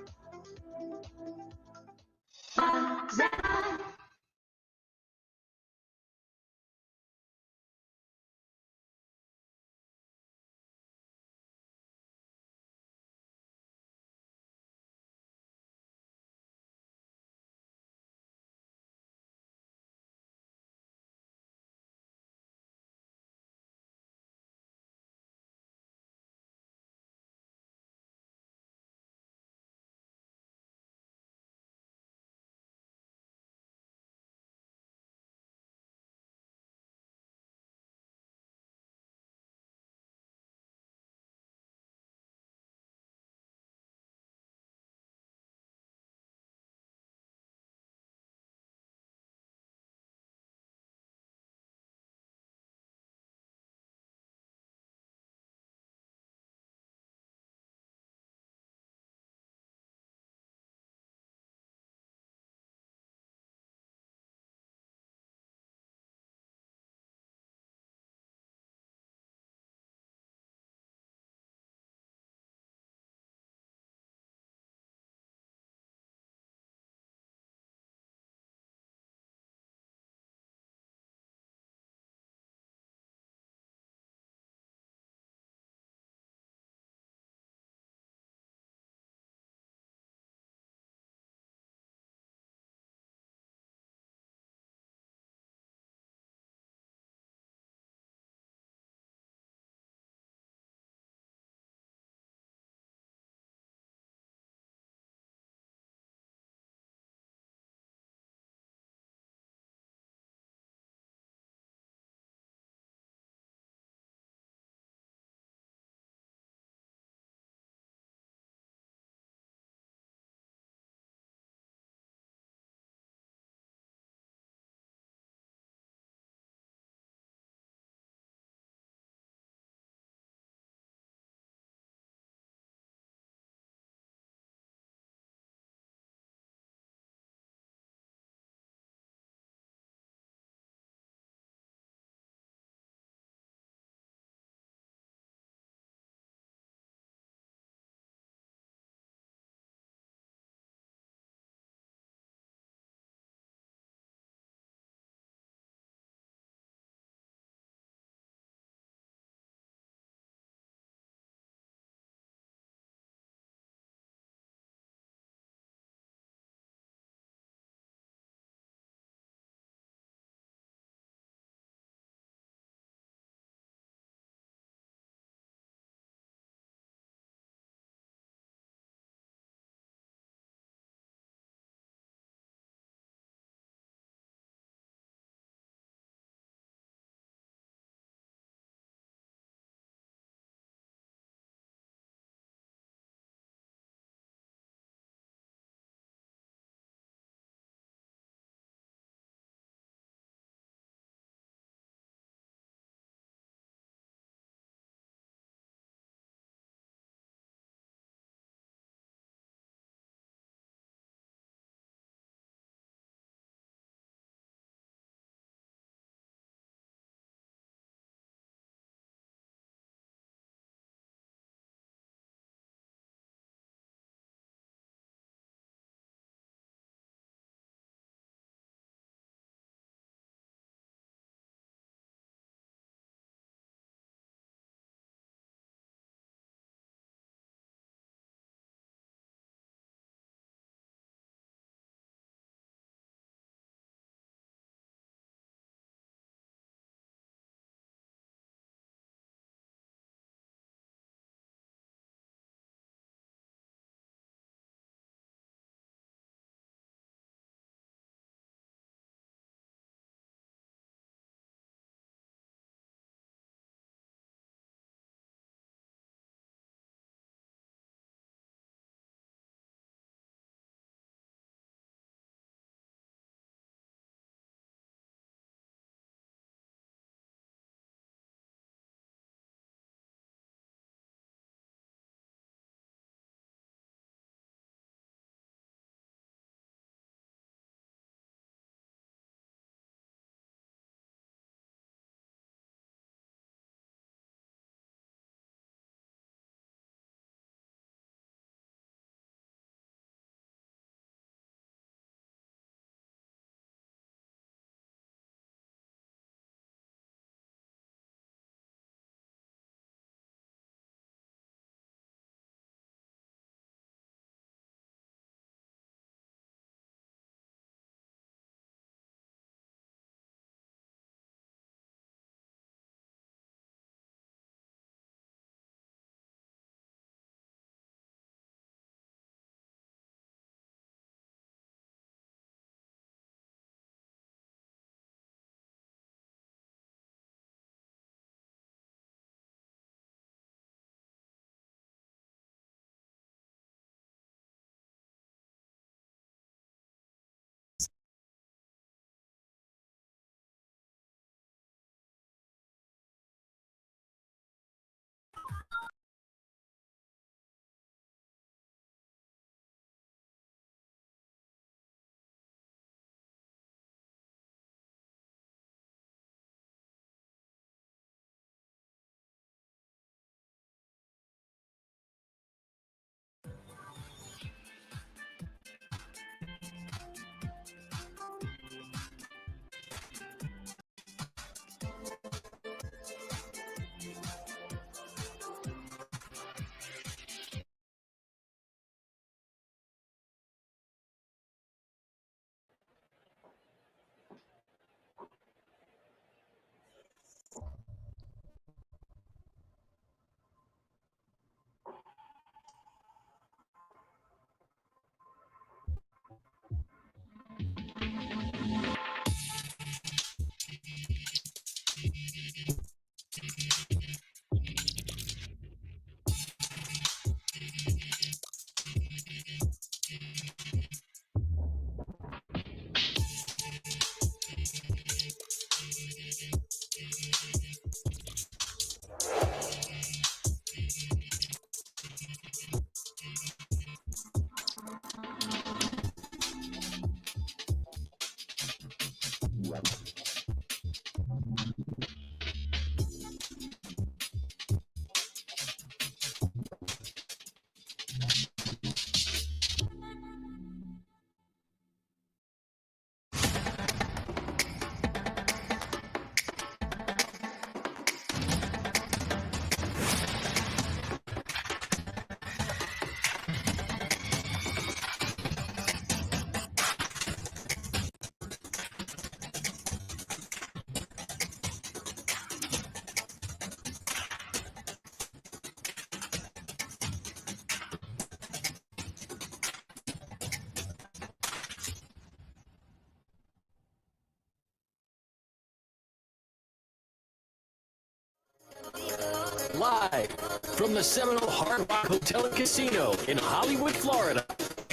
Speaker 9: Live from the Seminole Hard Rock Hotel and Casino in Hollywood, Florida,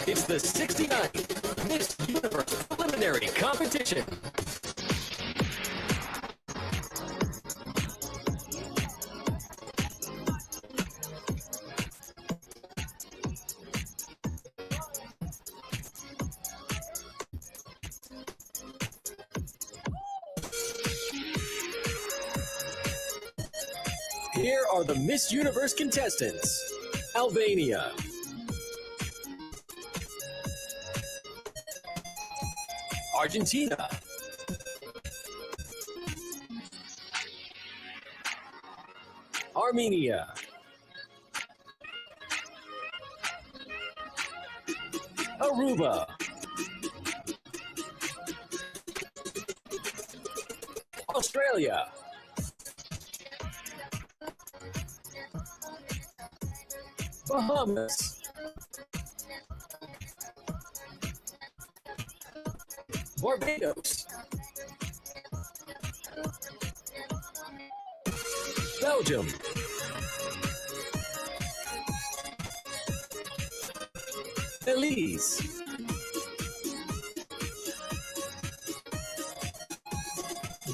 Speaker 9: it's the 69th Miss Universe Preliminary Competition. Here are the Miss Universe contestants. Albania, Argentina, Armenia, Aruba, Australia, Bahamas, Barbados, Belgium, Belize,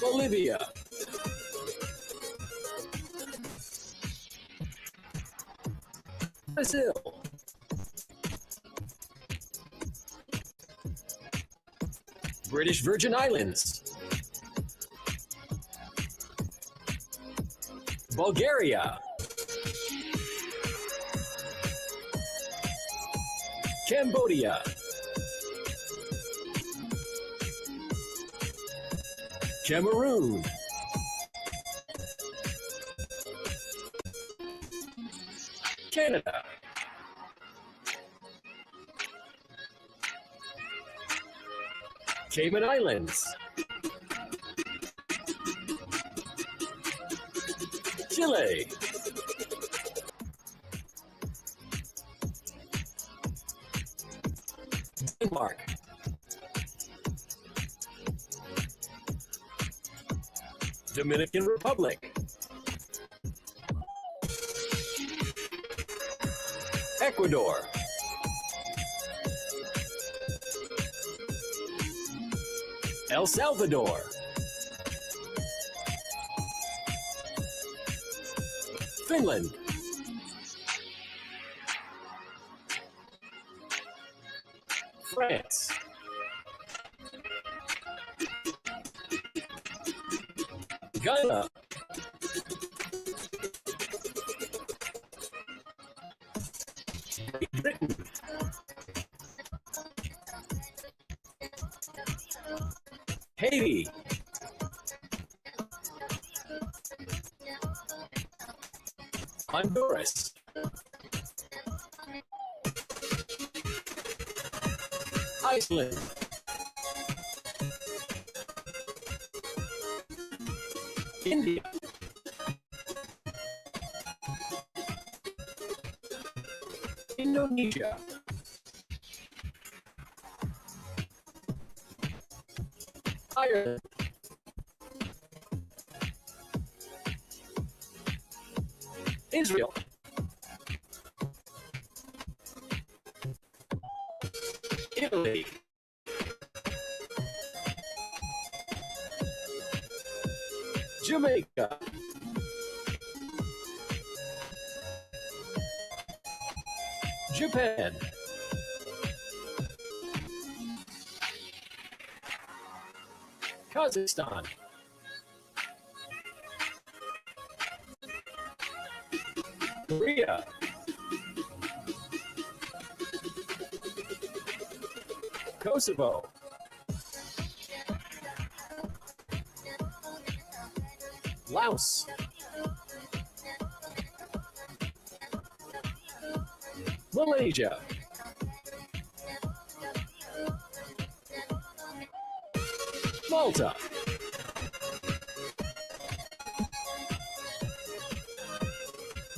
Speaker 9: Bolivia, Brazil, British Virgin Islands, Bulgaria, Cambodia, Cameroon, Canada, Cayman Islands, Chile, Denmark, Dominican Republic, Ecuador, El Salvador, Finland, France, Ghana, Great Britain, Haiti, Honduras, Iceland, India, Indonesia, Ireland, Israel. Italy. Jamaica. Japan. Kazakhstan. Korea. Kosovo. Laos. Malaysia. Malta.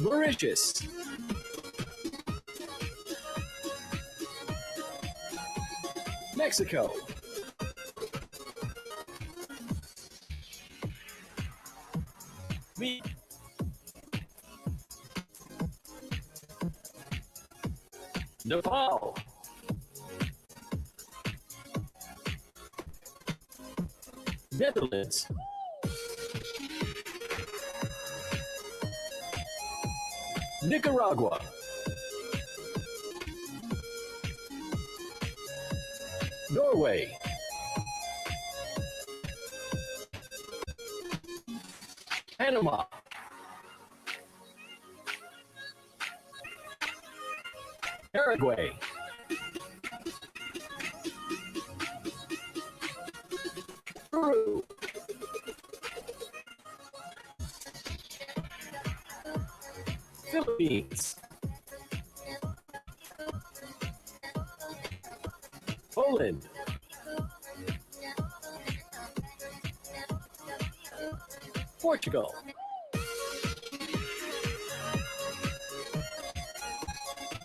Speaker 9: Mauritius. Mexico. Nepal. Netherlands. Nicaragua. Norway. Panama. Uruguay. Peru. Philippines. Poland. Portugal.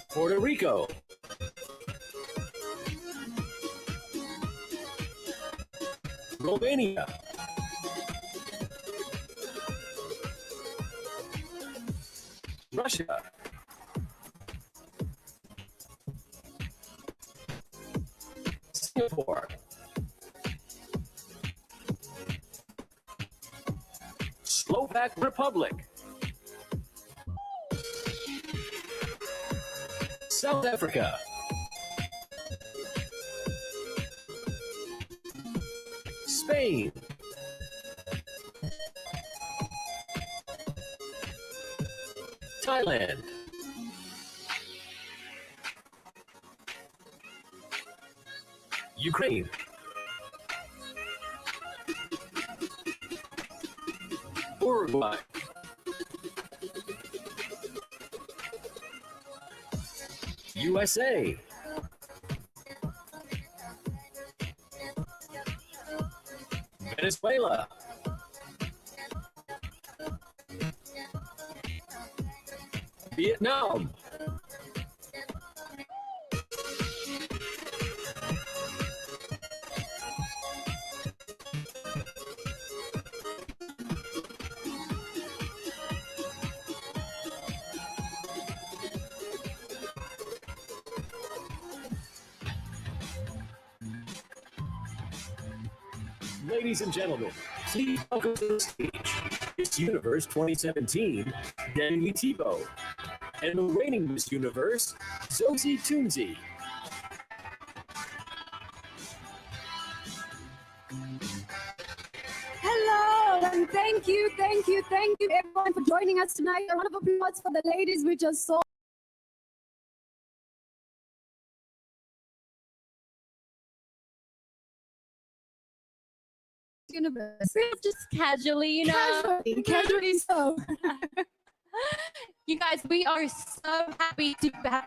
Speaker 9: Puerto Rico. Romania. Russia. Singapore. Slovak Republic. South Africa. Spain. Thailand. Ukraine. Uruguay. USA. Venezuela. Vietnam. Ladies and gentlemen, please welcome to the stage Miss Universe 2017, Danny Tebow, and the reigning Miss Universe, Zosie Toonsey.
Speaker 3: Hello, and thank you everyone for joining us tonight. A round of applause for the ladies we just saw. Universe.
Speaker 13: Just casually, you know.
Speaker 3: Casually so.
Speaker 13: You guys, we are so happy to have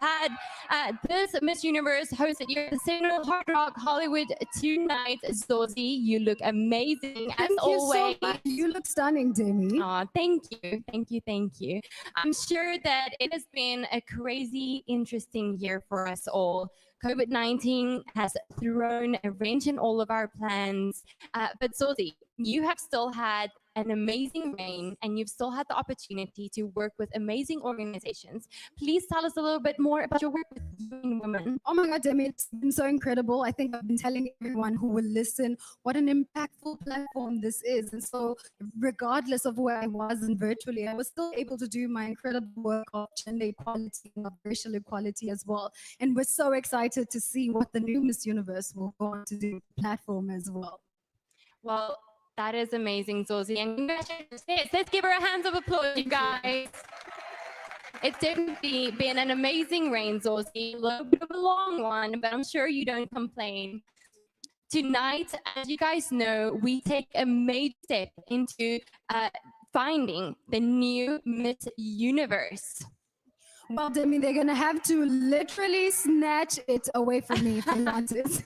Speaker 13: had this Miss Universe hosted here at the Seminole Hard Rock Hollywood tonight. Zosie, you look amazing as always.
Speaker 3: So much. You look stunning, Demi.
Speaker 13: Aw, thank you. I'm sure that it has been a crazy, interesting year for us all. COVID-19 has thrown a wrench in all of our plans. But Zosie, you have still had an amazing reign and you've still had the opportunity to work with amazing organizations. Please tell us a little bit more about your work with young women.
Speaker 3: Oh my God, Demi, it's been so incredible. I think I've been telling everyone who will listen what an impactful platform this is. And so regardless of where I was and virtually, I was still able to do my incredible work of gender equality and of racial equality as well. And we're so excited to see what the new Miss Universe will go on to do with the platform as well.
Speaker 13: Well, that is amazing, Zosie. And congratulations. Let's give her a hand of applause, you guys. It's definitely been an amazing reign, Zosie. A little bit of a long one, but I'm sure you don't complain. Tonight, as you guys know, we take a major step into finding the new Miss Universe.
Speaker 3: Well, Demi, they're going to have to literally snatch it away from me if they want it.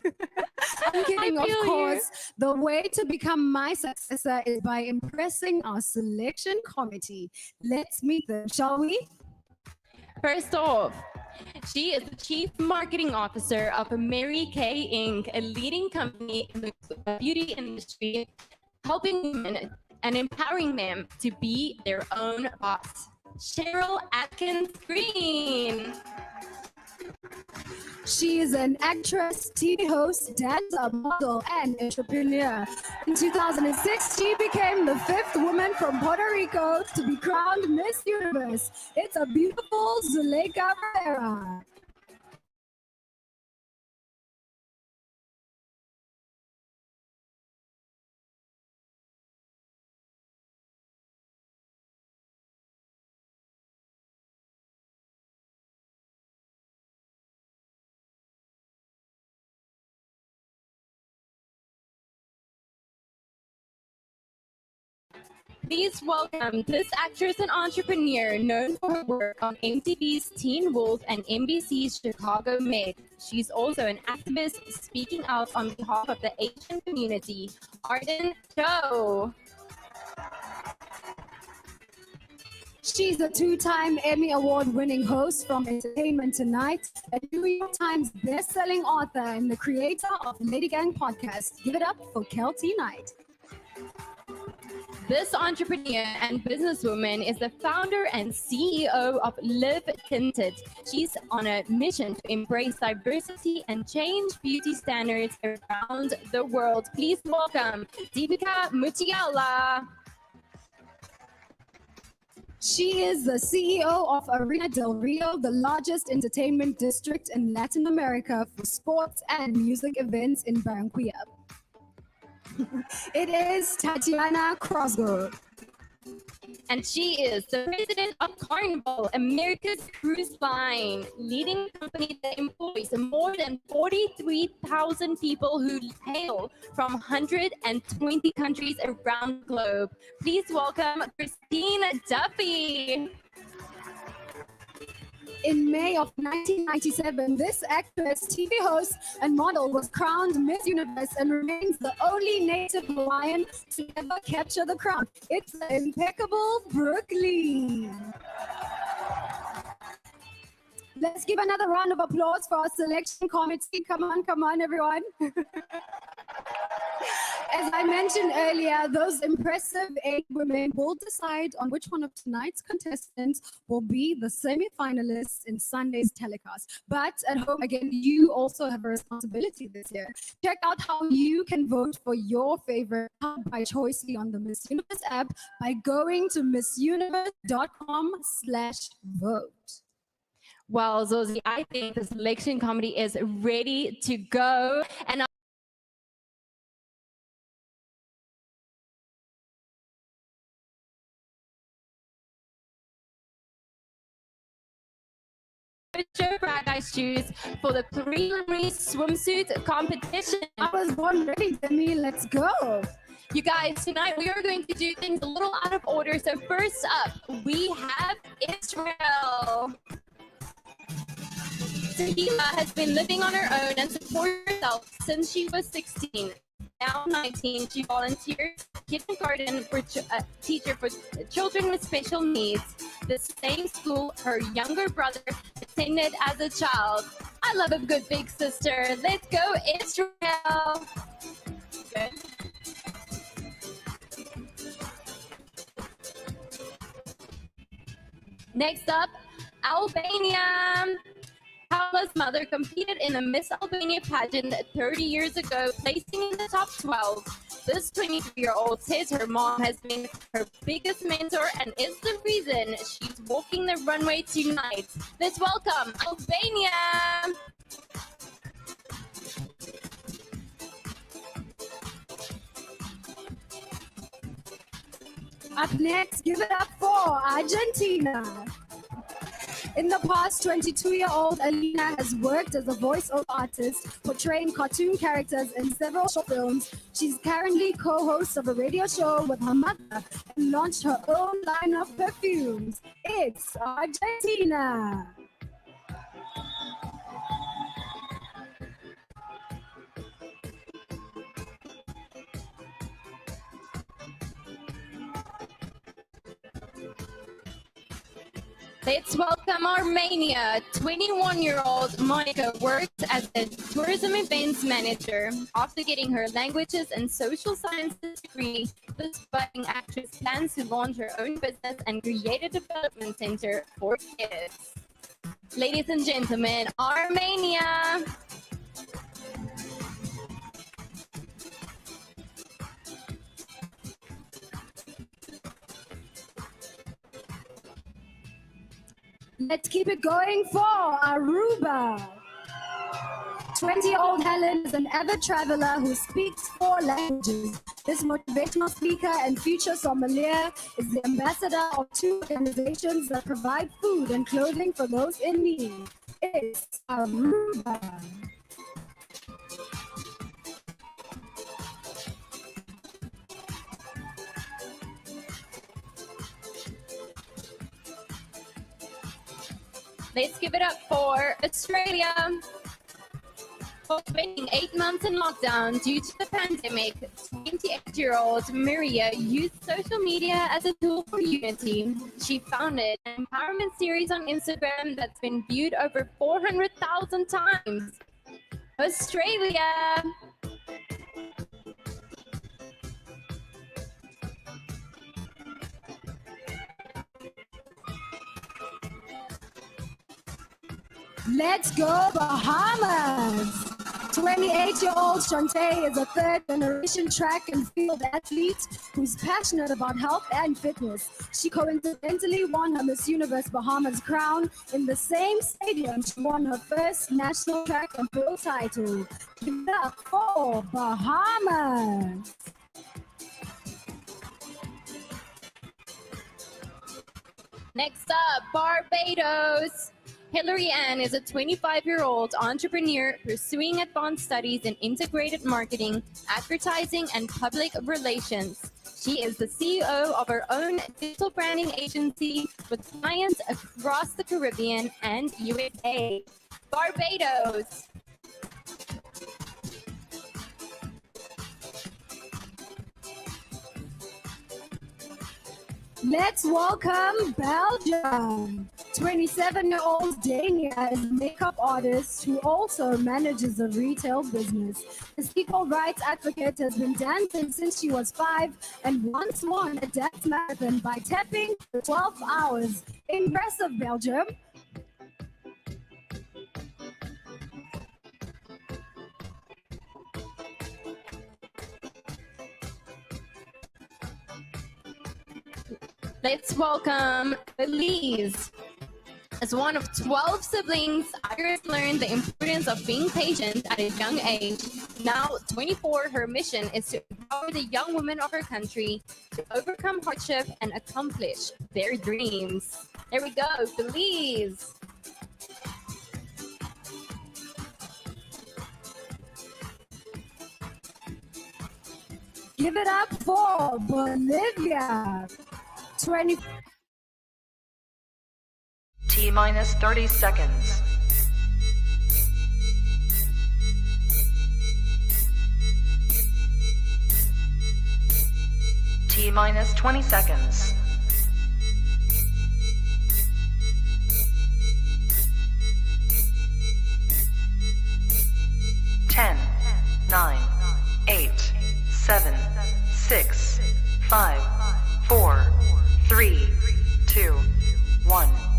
Speaker 3: I'm kidding, of course. The way to become my successor is by impressing our selection committee. Let's meet them, shall we?
Speaker 13: First off, she is the Chief Marketing Officer of Mary Kay Inc., a leading company in the beauty industry, helping women and empowering them to be their own boss. Cheryl Atkins Green.
Speaker 3: She is an actress, TV host, dancer, model, and entrepreneur. In 2006, she became the 5th woman from Puerto Rico to be crowned Miss Universe. It's a beautiful Zuleika Rivera.
Speaker 13: Please welcome this actress and entrepreneur known for her work on MTV's Teen Wolf and NBC's Chicago Med. She's also an activist speaking out on behalf of the Asian community. Arden Cho.
Speaker 3: She's a 2-time Emmy Award-winning host from Entertainment Tonight, a New York Times best-selling author and the creator of Lady Gang podcast. Give it up for Kelty Knight.
Speaker 13: This entrepreneur and businesswoman is the founder and CEO of Live Tinted. She's on a mission to embrace diversity and change beauty standards around the world. Please welcome Deepika Muchiala.
Speaker 3: She is the CEO of Arena del Rio, the largest entertainment district in Latin America for sports and music events in Barranquilla. It is Tatiana Crosgo.
Speaker 13: And she is the president of Carnival, America's cruise line, leading company that employs more than 43,000 people who hail from 120 countries around the globe. Please welcome Christine Duffy.
Speaker 3: In May of 1997, this actress, TV host, and model was crowned Miss Universe and remains the only native Hawaiian to ever capture the crown. It's the impeccable Brooke Lee. Let's give another round of applause for our selection committee. Come on, everyone. As I mentioned earlier, those impressive 8 women will decide on which one of tonight's contestants will be the semi-finalists in Sunday's telecast. But at home, again, you also have a responsibility this year. Check out how you can vote for your favorite by choicely on the Miss Universe app by going to missuniverse.com/vote.
Speaker 13: Well, Zosie, I think the selection committee is ready to go. And Paradise shoes for the preliminary swimsuit competition.
Speaker 3: I was born ready, Demi. Let's go.
Speaker 13: You guys, tonight we are going to do things a little out of order. So first up, we have Israel. Tahila has been living on her own and supporting herself since she was 16. Now 19, she volunteers kindergarten for teacher for children with special needs. The same school her younger brother attended as a child. I love a good big sister. Let's go, Israel. Good. Next up, Albania. Paula's mother competed in the Miss Albania pageant 30 years ago, placing in the top 12. This 23-year-old says her mom has been her biggest mentor and is the reason she's walking the runway tonight. Let's welcome Albania!
Speaker 3: Up next, give it up for Argentina. In the past, 22-year-old Alina has worked as a voice-over artist, portraying cartoon characters in several short films. She's currently co-host of a radio show with her mother and launched her own line of perfumes. It's Argentina.
Speaker 13: Let's welcome Armenia. 21-year-old Monica worked as a tourism events manager. After getting her languages and social sciences degree, this budding actress plans to launch her own business and create a development center for kids. Ladies and gentlemen, Armenia.
Speaker 3: Let's keep it going for Aruba. 20-year-old Helen is an avid traveler who speaks 4 languages. This motivational speaker and future sommelier is the ambassador of 2 organizations that provide food and clothing for those in need. It's Aruba.
Speaker 13: Let's give it up for Australia. For spending 8 months in lockdown due to the pandemic, 28-year-old Maria used social media as a tool for unity. She founded an empowerment series on Instagram that's been viewed over 400,000 times. Australia.
Speaker 3: Let's go Bahamas! 28-year-old Shantae is a third-generation track and field athlete who's passionate about health and fitness. She coincidentally won her Miss Universe Bahamas crown in the same stadium she won her first national track and field title. Give it up for Bahamas!
Speaker 13: Next up, Barbados. Hillary Ann is a 25-year-old entrepreneur pursuing advanced studies in integrated marketing, advertising, and public relations. She is the CEO of her own digital branding agency with clients across the Caribbean and USA. Barbados.
Speaker 3: Let's welcome Belgium. 27-year-old Dania is a makeup artist who also manages a retail business. This equal rights advocate has been dancing since she was 5 and once won a dance marathon by tapping for 12 hours. Impressive, Belgium.
Speaker 13: Let's welcome Elise. As one of 12 siblings, Iris learned the importance of being patient at a young age. Now, 24, her mission is to empower the young women of her country to overcome hardship and accomplish their dreams. There we go, Elise.
Speaker 3: Give it up for Bolivia. 20.
Speaker 14: T-minus 30 seconds. T-minus 20 seconds. 10, 9, 8, 7, 6, 5, 4, 3, 2, 1.